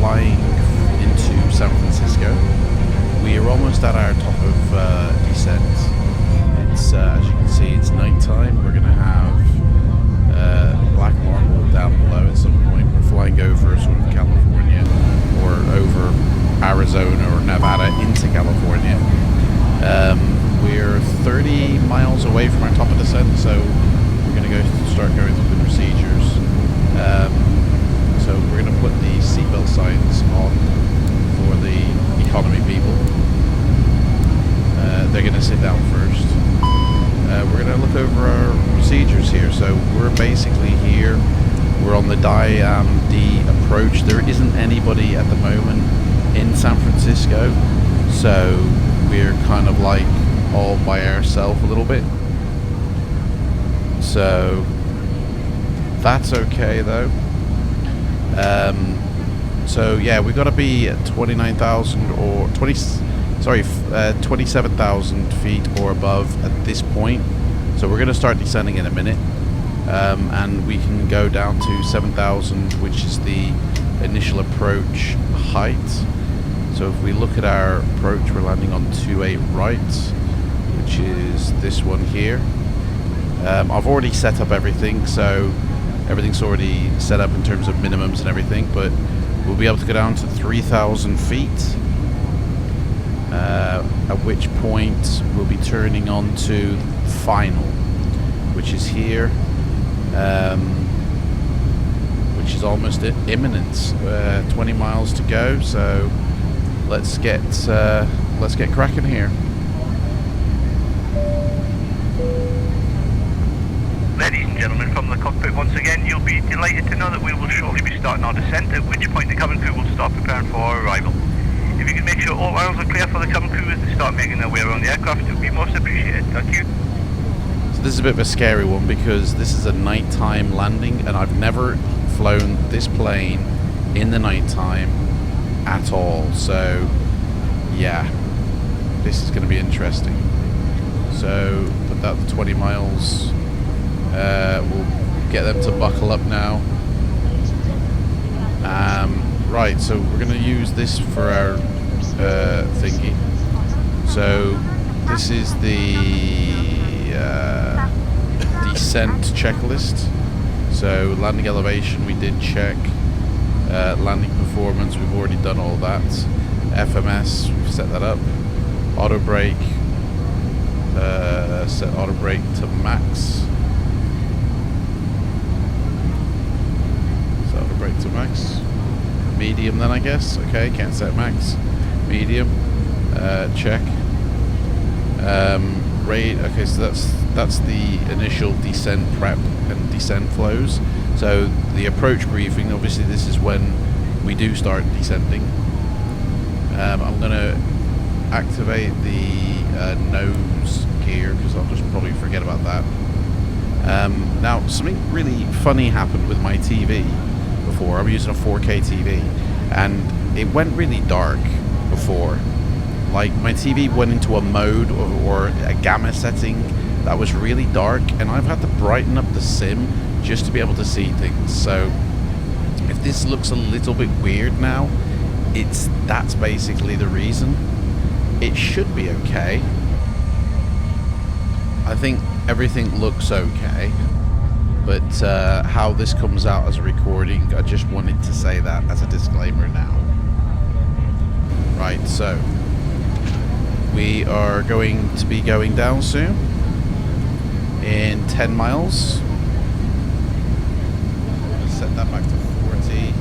flying into San Francisco. We are almost at our top of descent. It's as you can see, it's nighttime. We're going to have black marble down below at some point. We're flying over sort of California or over Arizona or Nevada into California. We're 30 miles away from our top of descent, so we're going to start going through the procedures. So we're going to put the seatbelt signs on for the economy people. They're going to sit down first. We're going to look over our procedures here. So we're basically here. We're on the D approach. There isn't anybody at the moment in San Francisco, so we're kind of like all by ourselves a little bit. So that's okay though. So yeah, we've got to be at 29,000 or 27,000 feet or above at this point. So we're going to start descending in a minute, and we can go down to 7,000, which is the initial approach height. So if we look at our approach, we're landing on 28 right, which is this one here. I've already set up everything, so everything's already set up in terms of minimums and everything, but we'll be able to go down to 3,000 feet. at which point we'll be turning on to final, which is here, which is almost imminent. 20 miles to go, so let's get cracking here. Ladies and gentlemen, from the cockpit once again, you'll be delighted to know that we will shortly be starting our descent, at which point the cabin crew will start preparing for our arrival. If you can make sure all aisles are clear for the cabin crew as they start making their way around the aircraft, it would be most appreciated. Thank you. So this is a bit of a scary one because this is a nighttime landing, and I've never flown this plane in the nighttime at all. So yeah, this is going to be interesting. So put that to 20 miles. We'll get them to buckle up now. Right, so we're going to use this for our thingy. So this is the descent checklist. So landing elevation we did check. Landing performance we've already done all that. FMS we've set that up. Auto brake, set auto brake to max. Set auto brake to max. Medium then, I guess. Okay, can't set max. Medium. Check. Rate. Okay, so that's the initial descent prep and descent flows. So the approach briefing, obviously this is when we do start descending. I'm going to activate the nose gear because I'll just probably forget about that. Now, something really funny happened with my TV before. I'm using a 4K TV, and it went really dark before. Like, my TV went into a mode or a gamma setting that was really dark, and I've had to brighten up the sim just to be able to see things. So if this looks a little bit weird now, that's basically the reason. It should be okay. I think everything looks okay, but how this comes out as a recording, I just wanted to say that as a disclaimer now. Right, so we are going to be going down soon in 10 miles. Set that back to 40,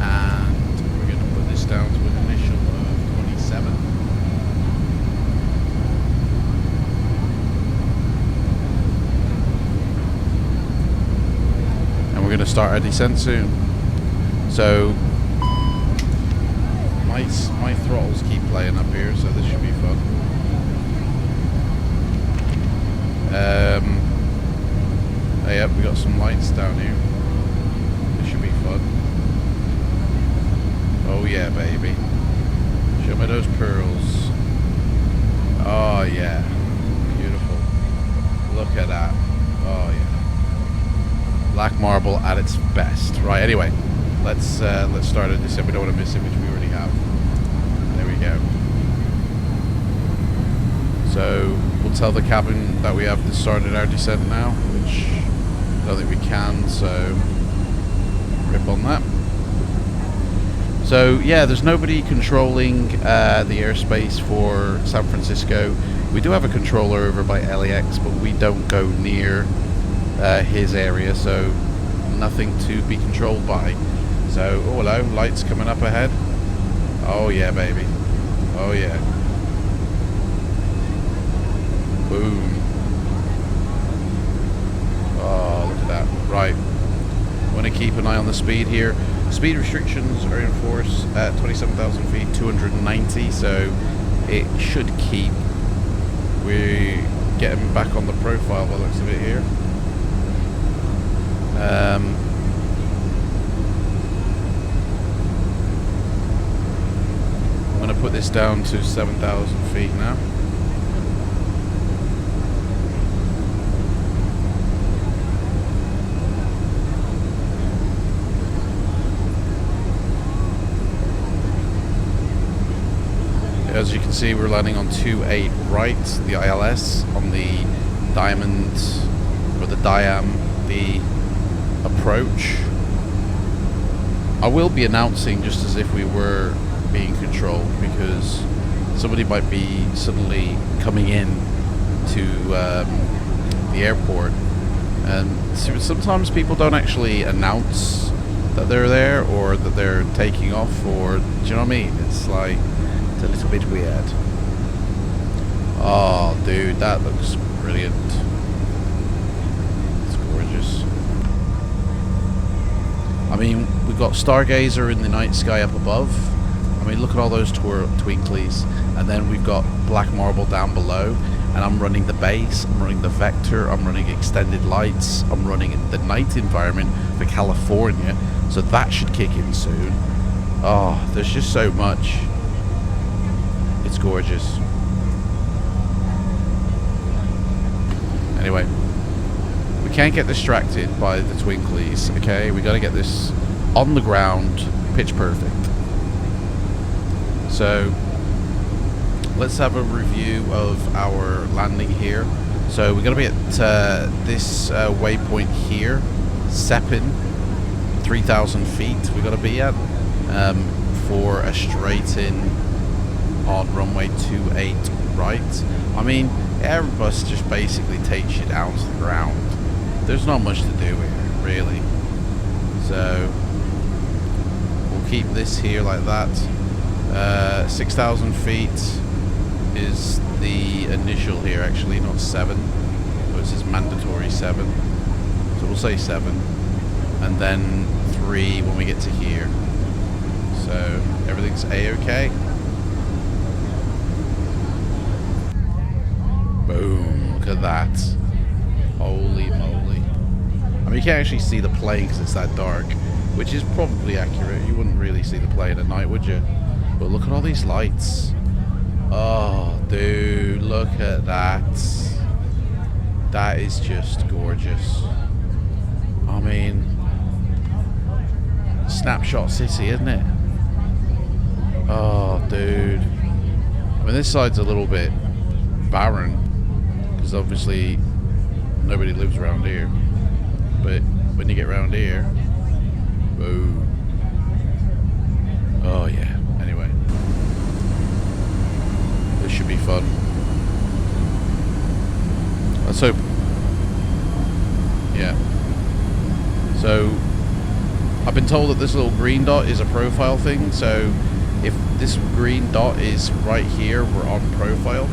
and we're going to put this down to an initial of 27. And we're going to start our descent soon. So my throttles keep playing up here, so this should be fun. Oh yeah, we got some lights down here. This should be fun. Oh yeah, baby. Show me those pearls. Oh yeah. Beautiful. Look at that. Oh yeah. Black marble at its best. Right, anyway. Let's start a descent. We don't want to miss it, which we already have. There we go. So we'll tell the cabin that we have started our descent now, which I don't think we can, so rip on that. So yeah, there's nobody controlling the airspace for San Francisco. We do have a controller over by LAX, but we don't go near his area, so nothing to be controlled by. So, oh hello, lights coming up ahead. Oh yeah, baby. Oh yeah. Boom. Oh, look at that. Right. I want to keep an eye on the speed here. Speed restrictions are in force at 27,000 feet, 290, so it should keep. We're getting back on the profile by the looks of it here. I'm going to put this down to 7,000 feet now. As you can see, we're landing on 28 right, the ILS, on the Diamond, or the Diam B approach. I will be announcing just as if we were being controlled, because somebody might be suddenly coming in to the airport, and sometimes people don't actually announce that they're there or that they're taking off, or do you know what I mean? It's like, it's a little bit weird. Oh dude, that looks brilliant. It's gorgeous. I mean, we've got Stargazer in the night sky up above. I mean, look at all those twinklies. And then we've got Black Marble down below. And I'm running the base, I'm running the vector, I'm running extended lights, I'm running the night environment for California. So that should kick in soon. Oh, there's just so much. It's gorgeous. Anyway, we can't get distracted by the twinklies, okay? We gotta get this on the ground, pitch perfect. So, let's have a review of our landing here. So, we're gonna be at this waypoint here, Sepin, 3,000 feet we gotta be at, for a straight in on runway 28 right. I mean, Airbus just basically takes you down to the ground. There's not much to do here, really. So we'll keep this here like that. 6,000 feet is the initial here, actually, not 7. So this is mandatory 7. So we'll say 7. And then 3 when we get to here. So everything's A-okay. Boom, look at that. Holy moly. I mean, you can't actually see the plane because it's that dark, which is probably accurate. You wouldn't really see the plane at night, would you? But look at all these lights. Oh, dude, look at that. That is just gorgeous. I mean, Snapshot City, isn't it? Oh, dude. I mean, this side's a little bit barren, because obviously nobody lives around here, but when you get around here, boom. Oh yeah. Anyway, this should be fun. Let's hope. Yeah. So I've been told that this little green dot is a profile thing, so if this green dot is right here, we're on profile,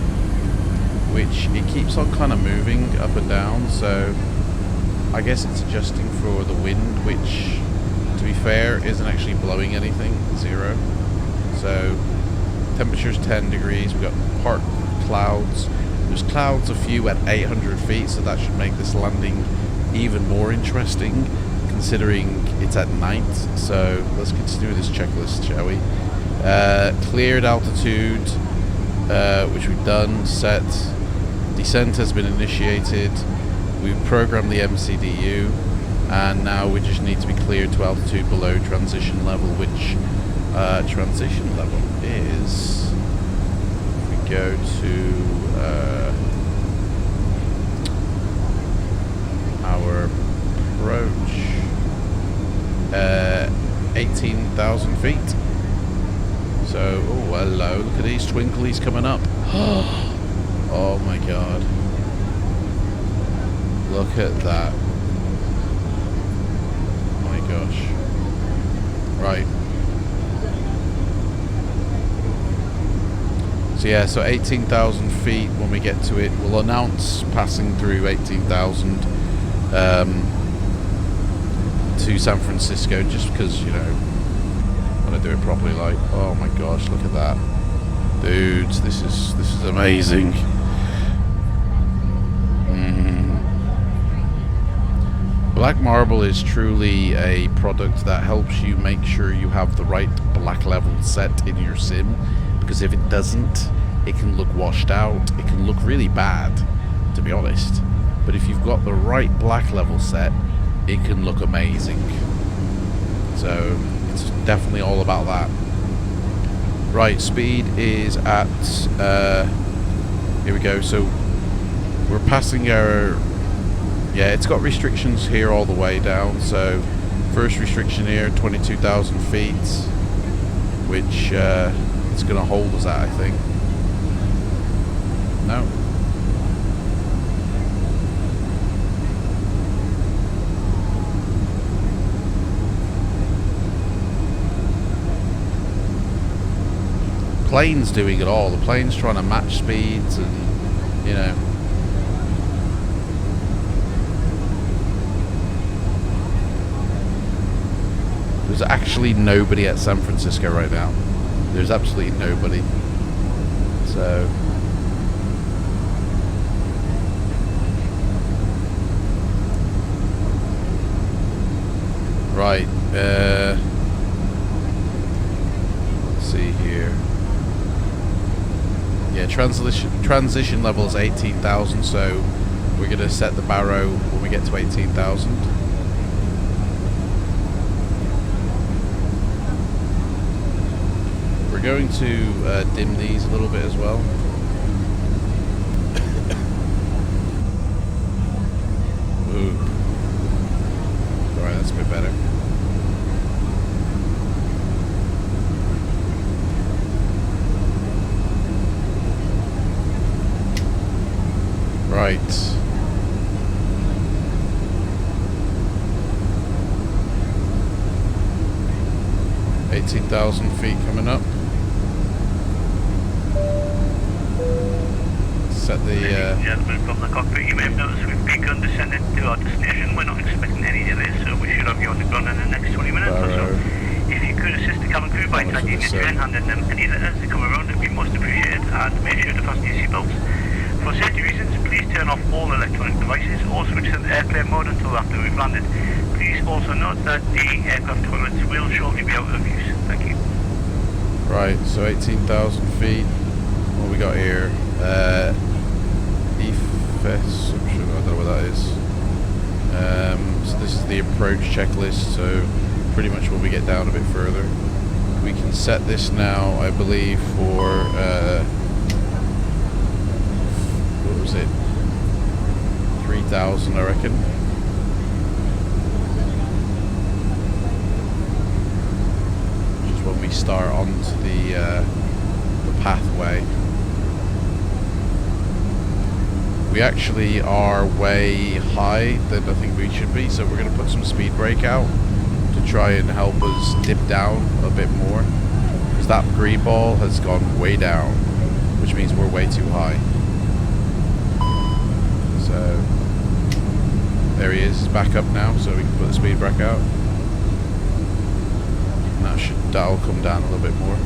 which it keeps on kind of moving up and down, so I guess it's adjusting for the wind, which, to be fair, isn't actually blowing anything, 0. So temperature's 10 degrees, we've got part clouds. There's clouds a few at 800 feet, so that should make this landing even more interesting, considering it's at night. So let's continue this checklist, shall we? Cleared altitude, which we've done, set. Descent has been initiated. We've programmed the MCDU, and now we just need to be cleared to altitude below transition level, which transition level is, if we go to our approach, 18,000 feet. So, oh hello, look at these twinklies coming up. Oh my god. Look at that. Oh my gosh. Right. So yeah, so 18,000 feet when we get to it. We'll announce passing through 18,000 to San Francisco, just because, you know, I want to do it properly. Like, oh my gosh, look at that. Dudes, this is amazing. Black Marble is truly a product that helps you make sure you have the right black level set in your sim, because if it doesn't, it can look washed out, it can look really bad, to be honest. But if you've got the right black level set, it can look amazing. So it's definitely all about that. Right, speed is at here we go. So we're passing our, yeah, it's got restrictions here all the way down. So first restriction here, 22,000 feet, which it's going to hold us at, I think. No. Plane's doing it all. The plane's trying to match speeds and, you know. There's actually nobody at San Francisco right now. There's absolutely nobody. So right, let's see here. Yeah, transition level is 18,000, so we're going to set the barrow when we get to 18,000. We're going to dim these a little bit as well. Ooh. Alright, that's a bit better. Right. $18,000 feet coming up. Set the gentlemen from the cockpit, you may have noticed we've begun descending to our destination. We're not expecting any delays, so we should have you on the ground in the next 20 minutes or so. If you could assist the cabin crew by tagging your turn, handing them any letters that come around, it would be most appreciated, and make sure to fasten your seatbelts. For safety reasons, please turn off all electronic devices or switch to the airplane mode until after we've landed. Please also note that the aircraft toilets will shortly be out of use. Thank you. Right, so 18,000 feet. What we got here? EFS, I don't know what that is. So this is the approach checklist, so pretty much when we get down a bit further. We can set this now, I believe, for, what was it? 3,000, I reckon. Which is when we start onto the pathway. We actually are way high than I think we should be, so we're going to put some speed brake out to try and help us dip down a bit more, because that green ball has gone way down, which means we're way too high. So there he is, he's back up now, so we can put the speed brake out. And that'll come down a little bit more.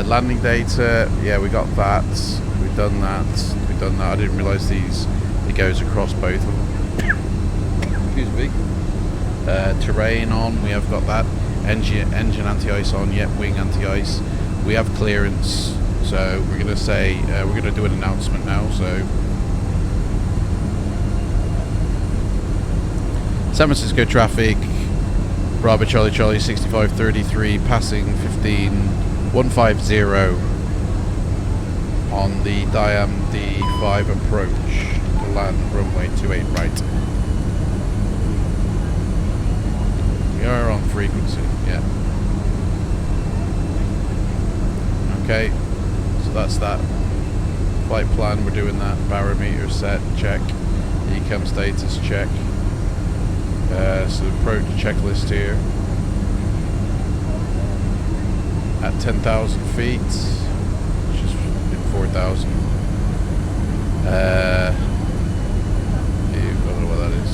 Landing data, yeah, we got that. We've done that. I didn't realise it goes across both of them. Excuse me. Terrain on, we have got that. Engine anti-ice on, yep, wing anti-ice. We have clearance, so we're going to say, we're going to do an announcement now, so. San Francisco traffic, Bravo Charlie Charlie 6533, passing 150 on the Diam D5 approach to land runway 28 right. We are on frequency, yeah. Okay, so that's that. Flight plan, we're doing that. Barometer set, check. Ecam status, check. So approach checklist here. At 10,000 feet, which is in 4,000. I don't know what that is.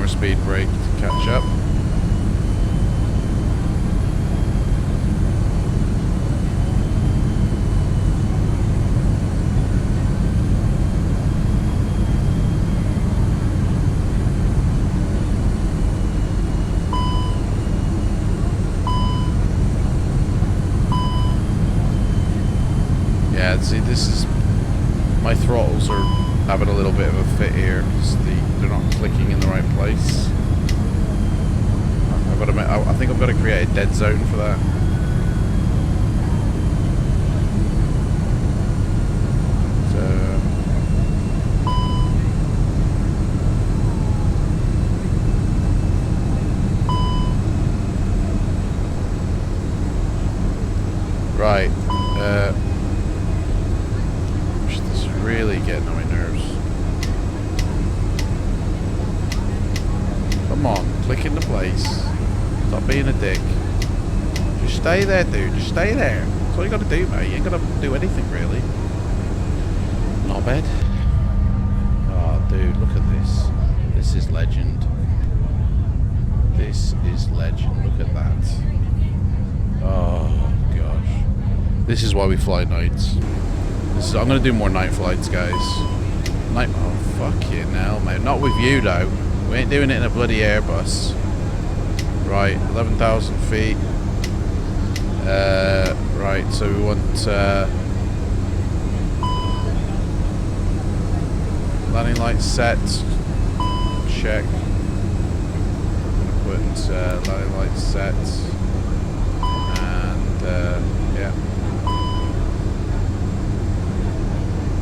Speed brake to catch up. See, this is... My throttles are having a little bit of a fit here. They're not clicking in the right place. I think I've got to create a dead zone for that. Right. This is really getting on my nerves. Come on, click into place. Stop being a dick. Just stay there, dude. Just stay there. That's all you gotta do, mate. You ain't gotta do anything, really. Not bad. Oh, dude, look at this. This is legend. This is legend. Look at that. Oh, gosh. This is why we fly nights. I'm gonna do more night flights, guys. Oh, fucking hell, mate. Not with you, though. We ain't doing it in a bloody Airbus. Right, 11,000 feet. Right, so we want landing lights set. Check. I'm gonna put landing lights set. And yeah.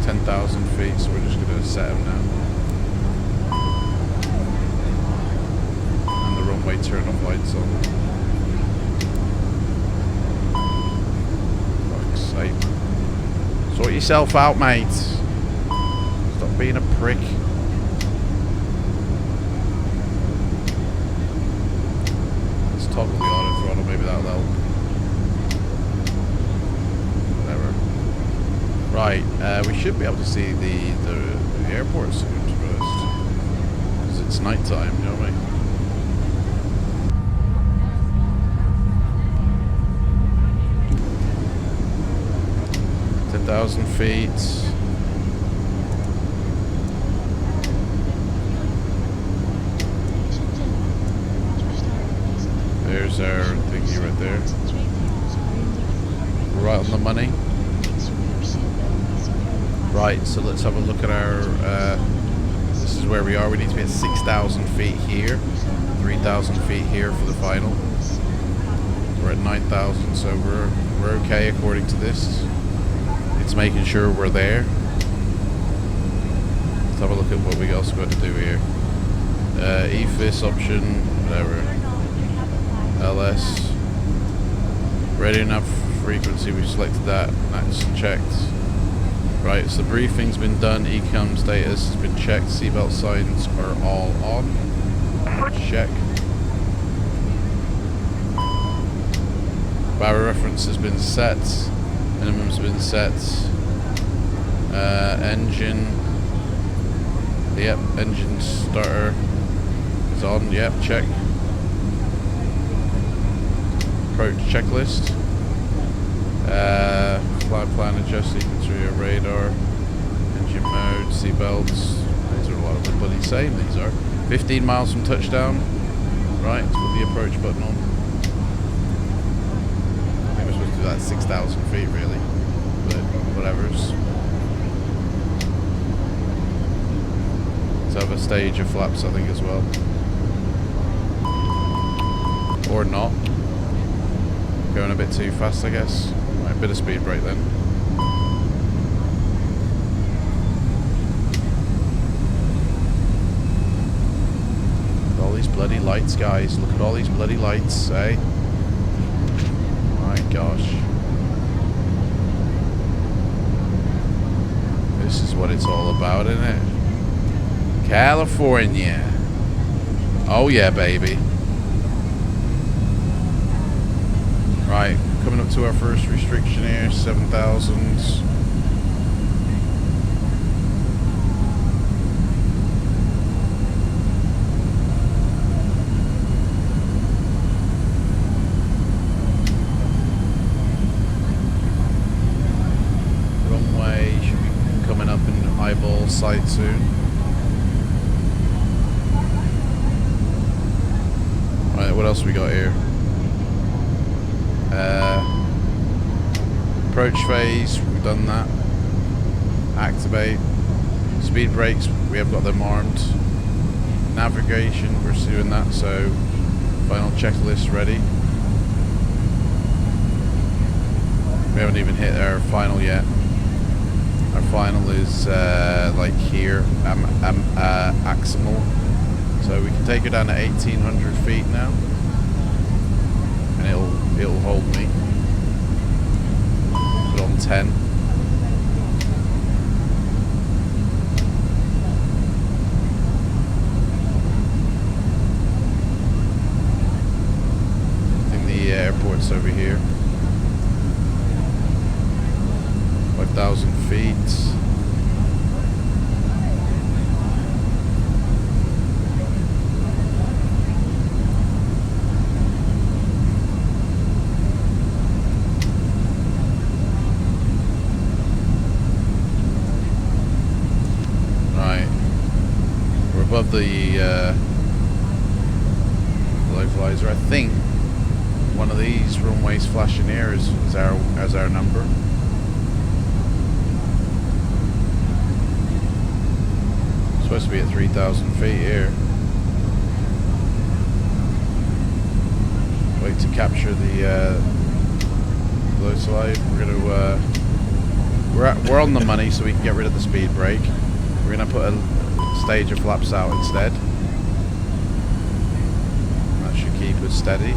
10,000 feet, so we're just gonna set them now. Runway turn off lights on. Fuck's sake. Sort yourself out, mate. Stop being a prick. Let's toggle the auto throttle, maybe that'll help. Whatever. Right, we should be able to see the airport soon, to be honest. Because it's night time, you know what I mean? 10,000 feet. There's our thingy right there. We're right on the money. Right, so let's have a look at our... this is where we are. We need to be at 6,000 feet here. 3,000 feet here for the final. We're at 9,000, so we're okay according to this. It's making sure we're there. Let's have a look at what we also got to do here. EFIS option, whatever. LS. Ready enough frequency, we've selected that. That's checked. Right, so the briefing's been done. ECOM status has been checked. Seatbelt signs are all on. Check. Barrier reference has been set. Minimum's been set. Engine. Yep, engine starter is on. Yep, check. Approach checklist. Flight plan adjusted to your radar. Engine mode, seatbelts. These are a lot of the bloody same. These are 15 miles from touchdown. Right, let's put the approach button on. I think we're supposed to do that at 6,000 feet, really, but whatever's. Let's have a stage of flaps, I think, as well, or not. Going a bit too fast, I guess. Right, a bit of speed brake then. All these bloody lights, guys. Look at all these bloody lights, eh? My gosh. This is what it's all about, isn't it? California. Oh yeah, baby. Right, coming up to our first restriction here, 7,000. Runway should be coming up in eyeball sight soon. Right, what else we got here? Approach phase, we've done that. activate. Speed brakes, we have got them armed. Navigation, we're doing that, so final checklist ready. We haven't even hit our final yet. Our final is like here, aximal. So we can take her down to 1,800 feet now, and it'll hold me. Put on 10. I think the airport's over here. 5,000 feet. Above the localizer. I think one of these runways flashing here is our number. Supposed to be at 3,000 feet here. Wait to capture the low slide. We're on the money, so we can get rid of the speed brake. We're gonna put a stage of flaps out instead. That should keep us steady.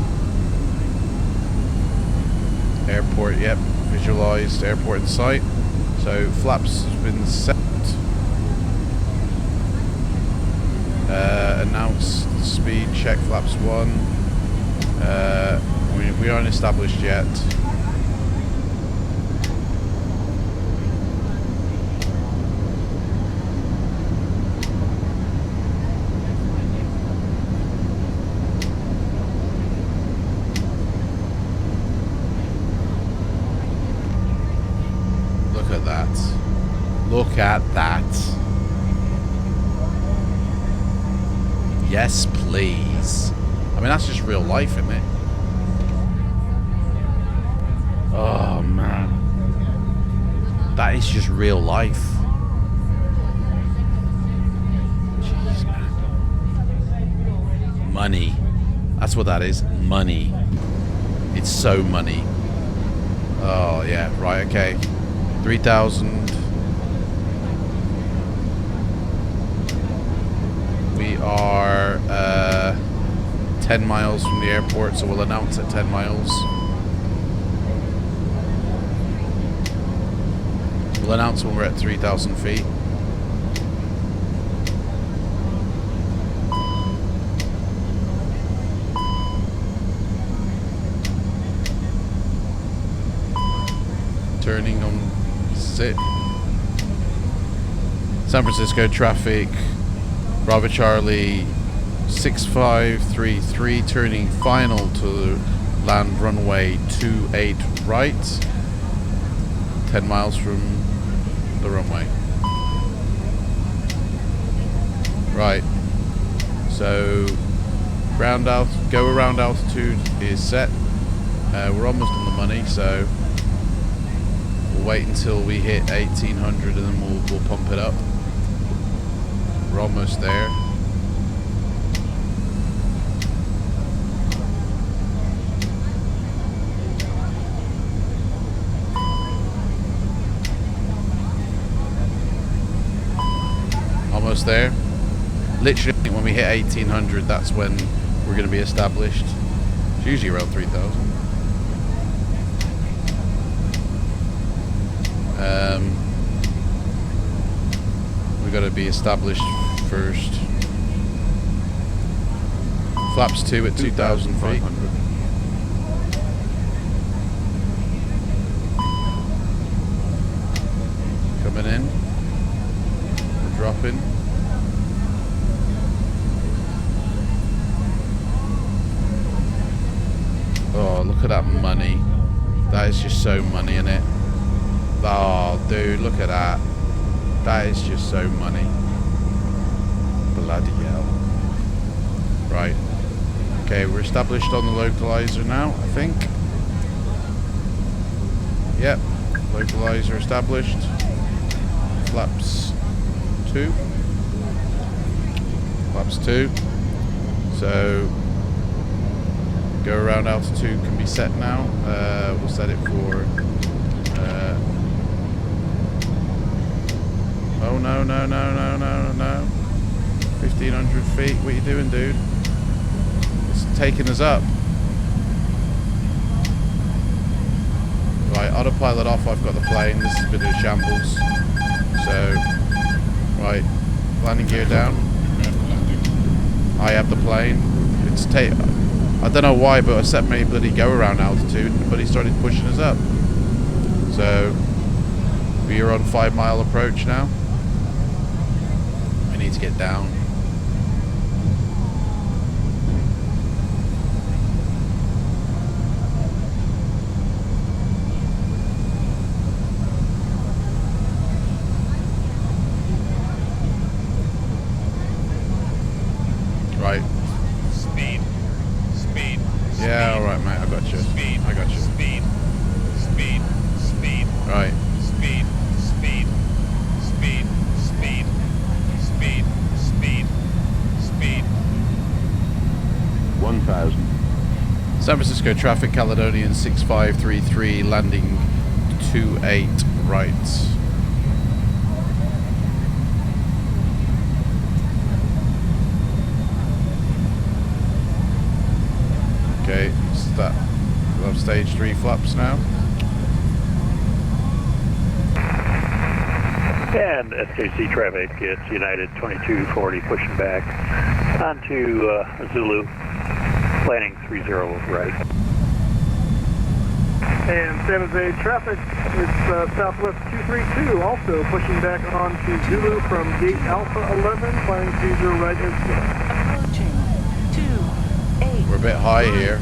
Airport, yep, visualized airport in sight. So flaps has been set. Announce speed, check flaps 1. We aren't established yet. Look at that. Yes, please. I mean, that's just real life, isn't it? Oh, man. That is just real life. Jeez, man. Money. That's what that is. Money. It's so money. Oh, yeah. Right, okay. 3,000. We are 10 miles from the airport, so we'll announce at 10 miles. We'll announce when we're at 3,000 feet. Turning on sit. San Francisco traffic. Bravo Charlie 6533, turning final to land runway 28 right. 10 miles from the runway. Right. So go around altitude is set. We're almost on the money, so we'll wait until we hit 1,800 and then we'll pump it up. We're almost there. Almost there. Literally, when we hit 1,800, that's when we're going to be established. It's usually around 3,000. We've got to be established first. Flaps 2 at 2,000 feet. Coming in. We're dropping. Oh, look at that money. That is just so money in it. Oh, dude, look at that. That is just so money. Bloody hell. Right. Okay, we're established on the localizer now, I think. Yep. Localizer established. flaps 2. Flaps 2. So go around altitude can be set now. We'll set it for oh no, no, no, no, no, no. 1,500 feet. What are you doing, dude? It's taking us up. Right, autopilot off. I've got the plane. This is a bit of a shambles. So, right, landing gear down. I have the plane. It's I don't know why, but I set my bloody go around altitude, but he started pushing us up. So, we are on 5 mile approach now. We need to get down. Right. Speed. Yeah, alright mate, I got you. I got you. Speed. Right. Speed. 1,000. San Francisco traffic, Caledonian 6533, landing 28 right. Okay, start. We'll have stage 3 flaps now. And SKC traffic, it's United 2240 pushing back onto Zulu, planning 30 right. And San Jose traffic, it's Southwest 232, also pushing back onto Zulu from gate Alpha 11, planning 30 right as well. Approaching 28. We're a bit high here.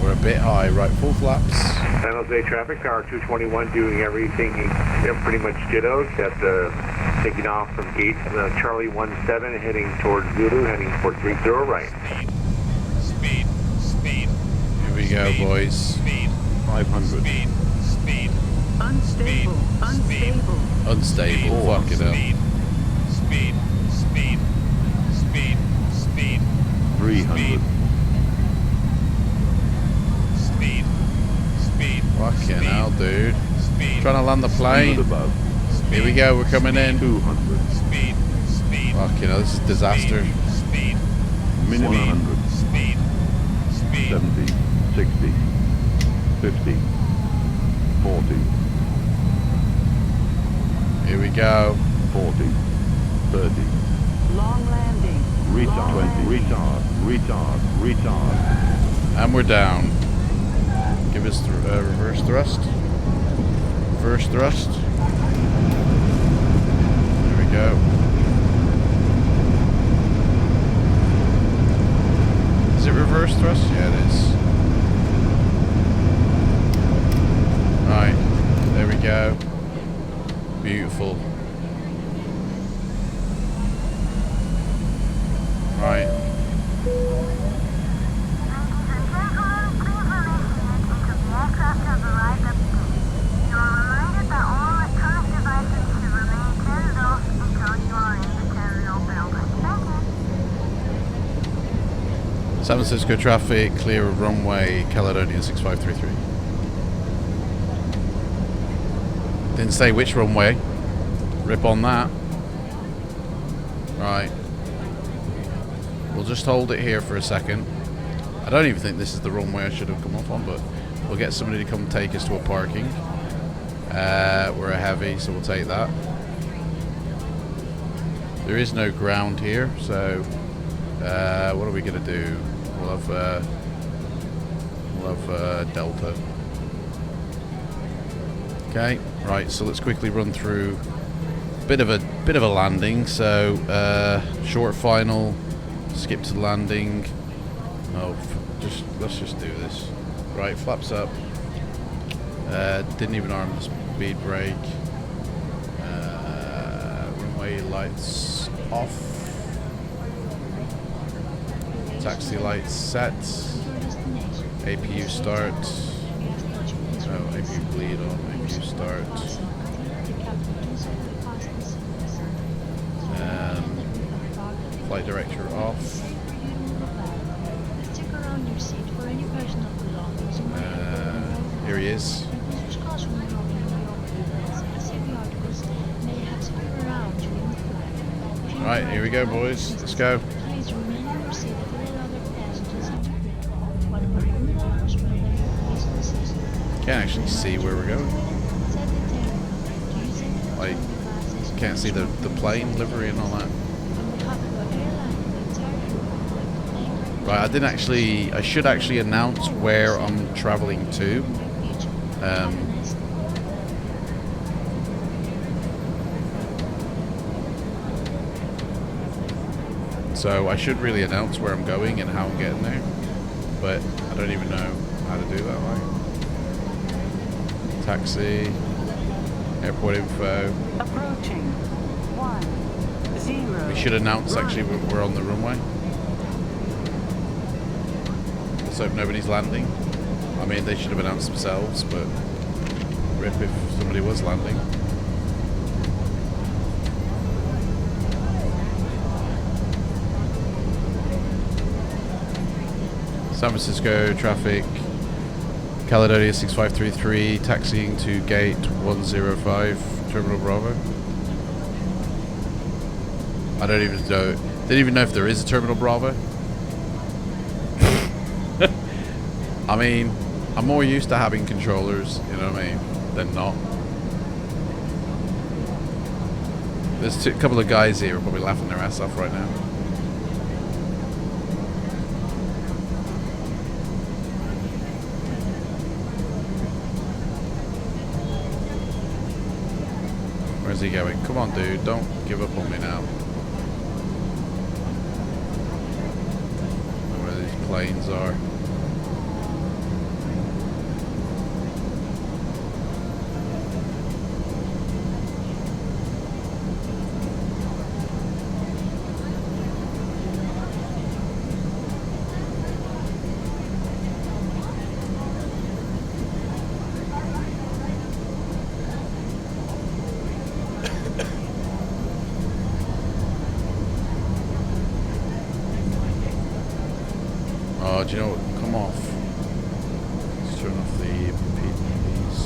We're a bit high, right, full flaps. San Jose traffic, Tower 221 doing everything pretty much ditto, except taking off from gate Charlie 17, heading towards Zulu, heading for 30 right. Speed. Here we go, boys. 500. Unstable. Unstable, fuck it up. Speed. 300. Fucking hell, dude. Trying to land the plane. Above. Here we go, we're coming in. 200. Fucking hell, this is disaster. Minimum 100. 70. 60. 50. 40. Here we go. 40. 30. Long landing. Retard. 20. Retard. And we're down. Give us reverse thrust. Reverse thrust. There we go. Is it reverse thrust? Yeah, it is. Right. There we go. Beautiful. Right. San Francisco traffic, clear of runway, Caledonian 6533. Didn't say which runway. Rip on that. Right. We'll just hold it here for a second. I don't even think this is the runway I should have come off on, but we'll get somebody to come take us to a parking. We're a heavy, so we'll take that. There is no ground here, so what are we going to do? We'll have Delta. Okay, right. So let's quickly run through a bit of a landing. So short final, skip to landing. Oh, let's just do this. Right, flaps up. Didn't even arm the speed brake. Runway lights off. Taxi lights set. APU start. Oh, APU bleed on. APU start. Flight director off. Check around your seat for any personal belongings. Here he is. Alright, here we go, boys. Let's go. Please remain in your seat if there are other passengers on the plane. One more remarks will please assist. Can't actually see where we're going. Like, can't see the plane livery and all that. Right, I should actually announce where I'm traveling to. So I should really announce where I'm going and how I'm getting there, but I don't even know how to do that. Like, taxi, airport info. Approaching 10. We should announce actually we're on the runway. Let's hope nobody's landing. I mean, they should have announced themselves, but rip if somebody was landing. San Francisco traffic, Caledonia 6533, taxiing to gate 105, Terminal Bravo. I don't even know, didn't even know if there is a Terminal Bravo. I mean, I'm more used to having controllers, you know what I mean, than not. There's a couple of guys here who are probably laughing their ass off right now. Where's he going? Come on, dude. Don't give up on me now. Where these planes are. Oh, do you know what? Come off. Let's turn off the PDs.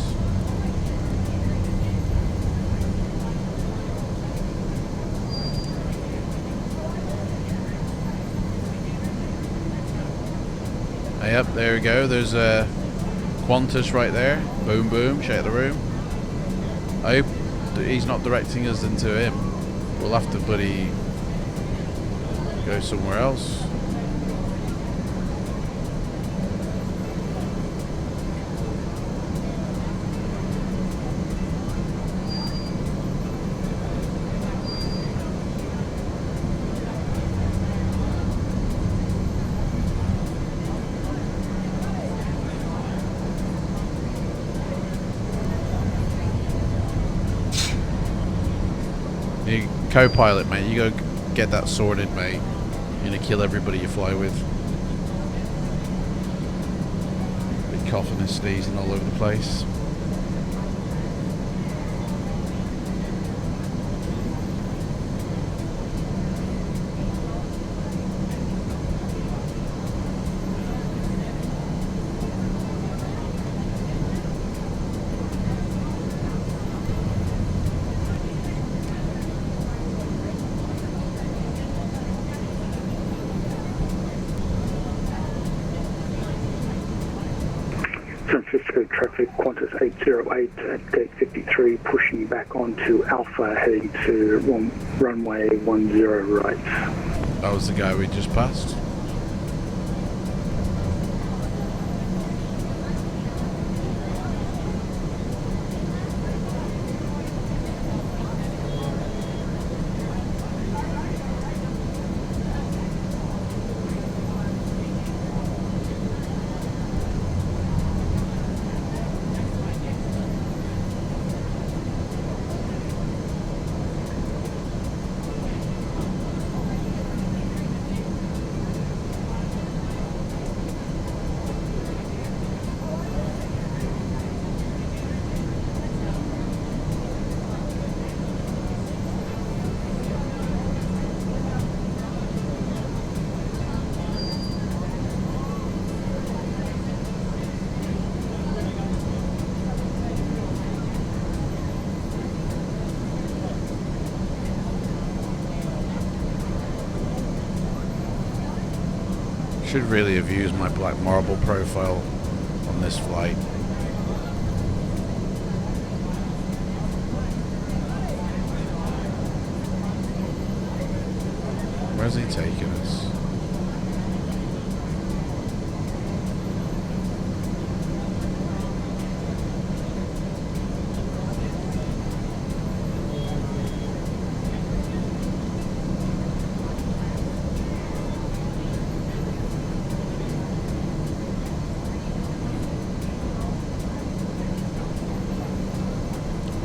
Yep, there we go. There's a Qantas right there. Boom, boom. Shake the room. I hope that he's not directing us into him. We'll have to bloody go somewhere else. Co-pilot, mate, you gotta get that sorted, mate. You're gonna kill everybody you fly with. Be coughing and sneezing all over the place. San Francisco traffic, Qantas 808 at gate 53, pushing back onto Alpha, heading to runway 10 right. That was the guy we just passed. Should really have used my black marble profile on this flight. Where's he taking us?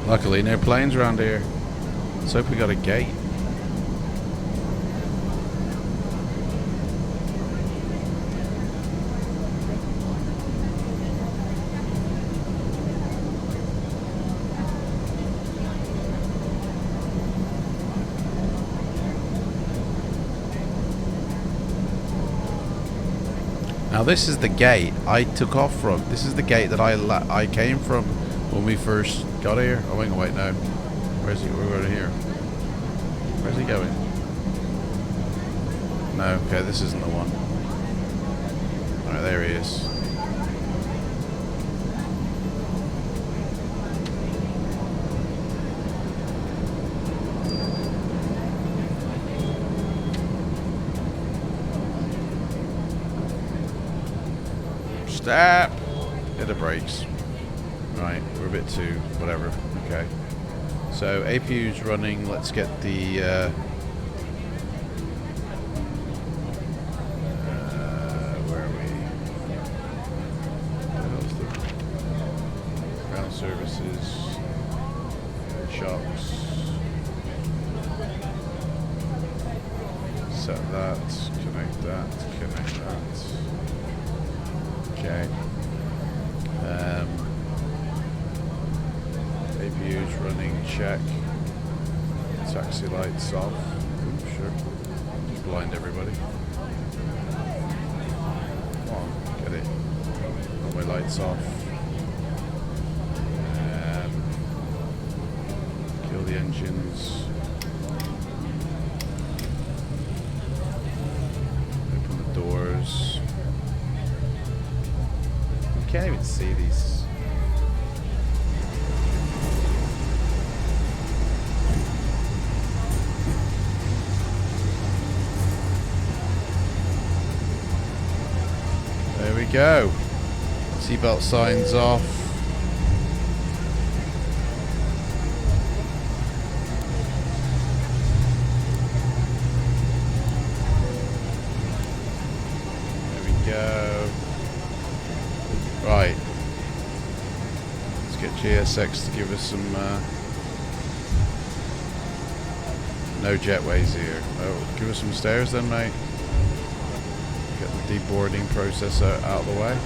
Luckily, no planes around here. Let's hope we got a gate. Now this is the gate I took off from. This is the gate that I came from when we first got here. Oh, wait, no. Where's he? We're going here. Where's he going? No, okay, this isn't the one. Alright, there he is. Stop! Hit the brakes. Right, we're a bit too whatever. Okay. So APU's running. Let's get the where are we? Where's the ground services? Shocks. Set that. Connect that. Connect that. Okay. APU's running, check. Taxi lights off. Ooh, sure. Just blind everybody. Come on, get it. Runway lights off. Kill the engines. Open the doors. You can't even see these. There we go. Seatbelt signs off. There we go. Right. Let's get GSX to give us some no jetways here. Oh, give us some stairs then, mate. Get the deboarding process out of the way.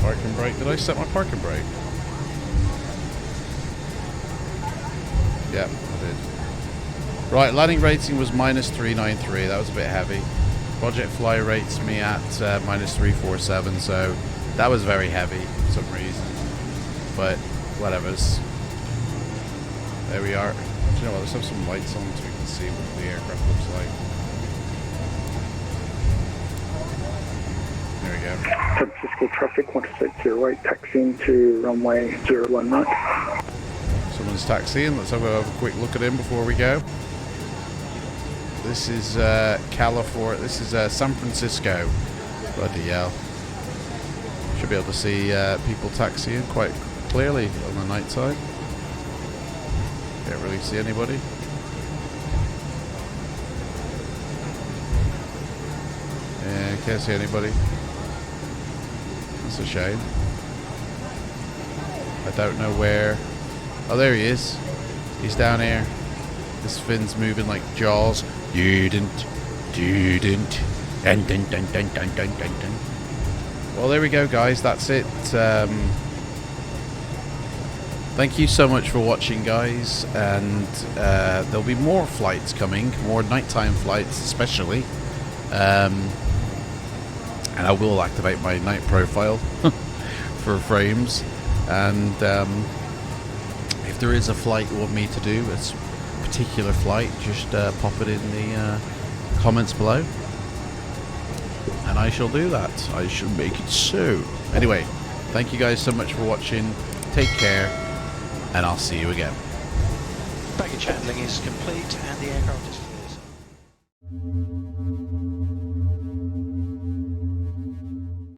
Parking brake. Did I set my parking brake? Yep, I did. Right, landing rating was -393. That was a bit heavy. Project fly rates me at -347, so that was very heavy for some reason. But whatever's. There we are. Do you know what? Let's have some lights on so we can see what the aircraft looks like. There we go. San Francisco traffic 1608 taxiing to runway 019. Someone's taxiing. Let's have a quick look at him before we go. This is California. This is San Francisco. Bloody hell. Should be able to see people taxiing quite clearly on the night side. Can't really see anybody. Yeah, can't see anybody. That's a shame. I don't know where. Oh, there he is. He's down here. This fin's moving like Jaws. Well, there we go, guys. That's it. Thank you so much for watching, guys. And there'll be more flights coming, more nighttime flights, especially. And I will activate my night profile for frames. And if there is a flight you want me to do, it's a particular flight, just pop it in the comments below. and I shall do that. I shall make it so. Anyway, thank you guys so much for watching. Take care, and I'll see you again. Baggage handling is complete and the aircraft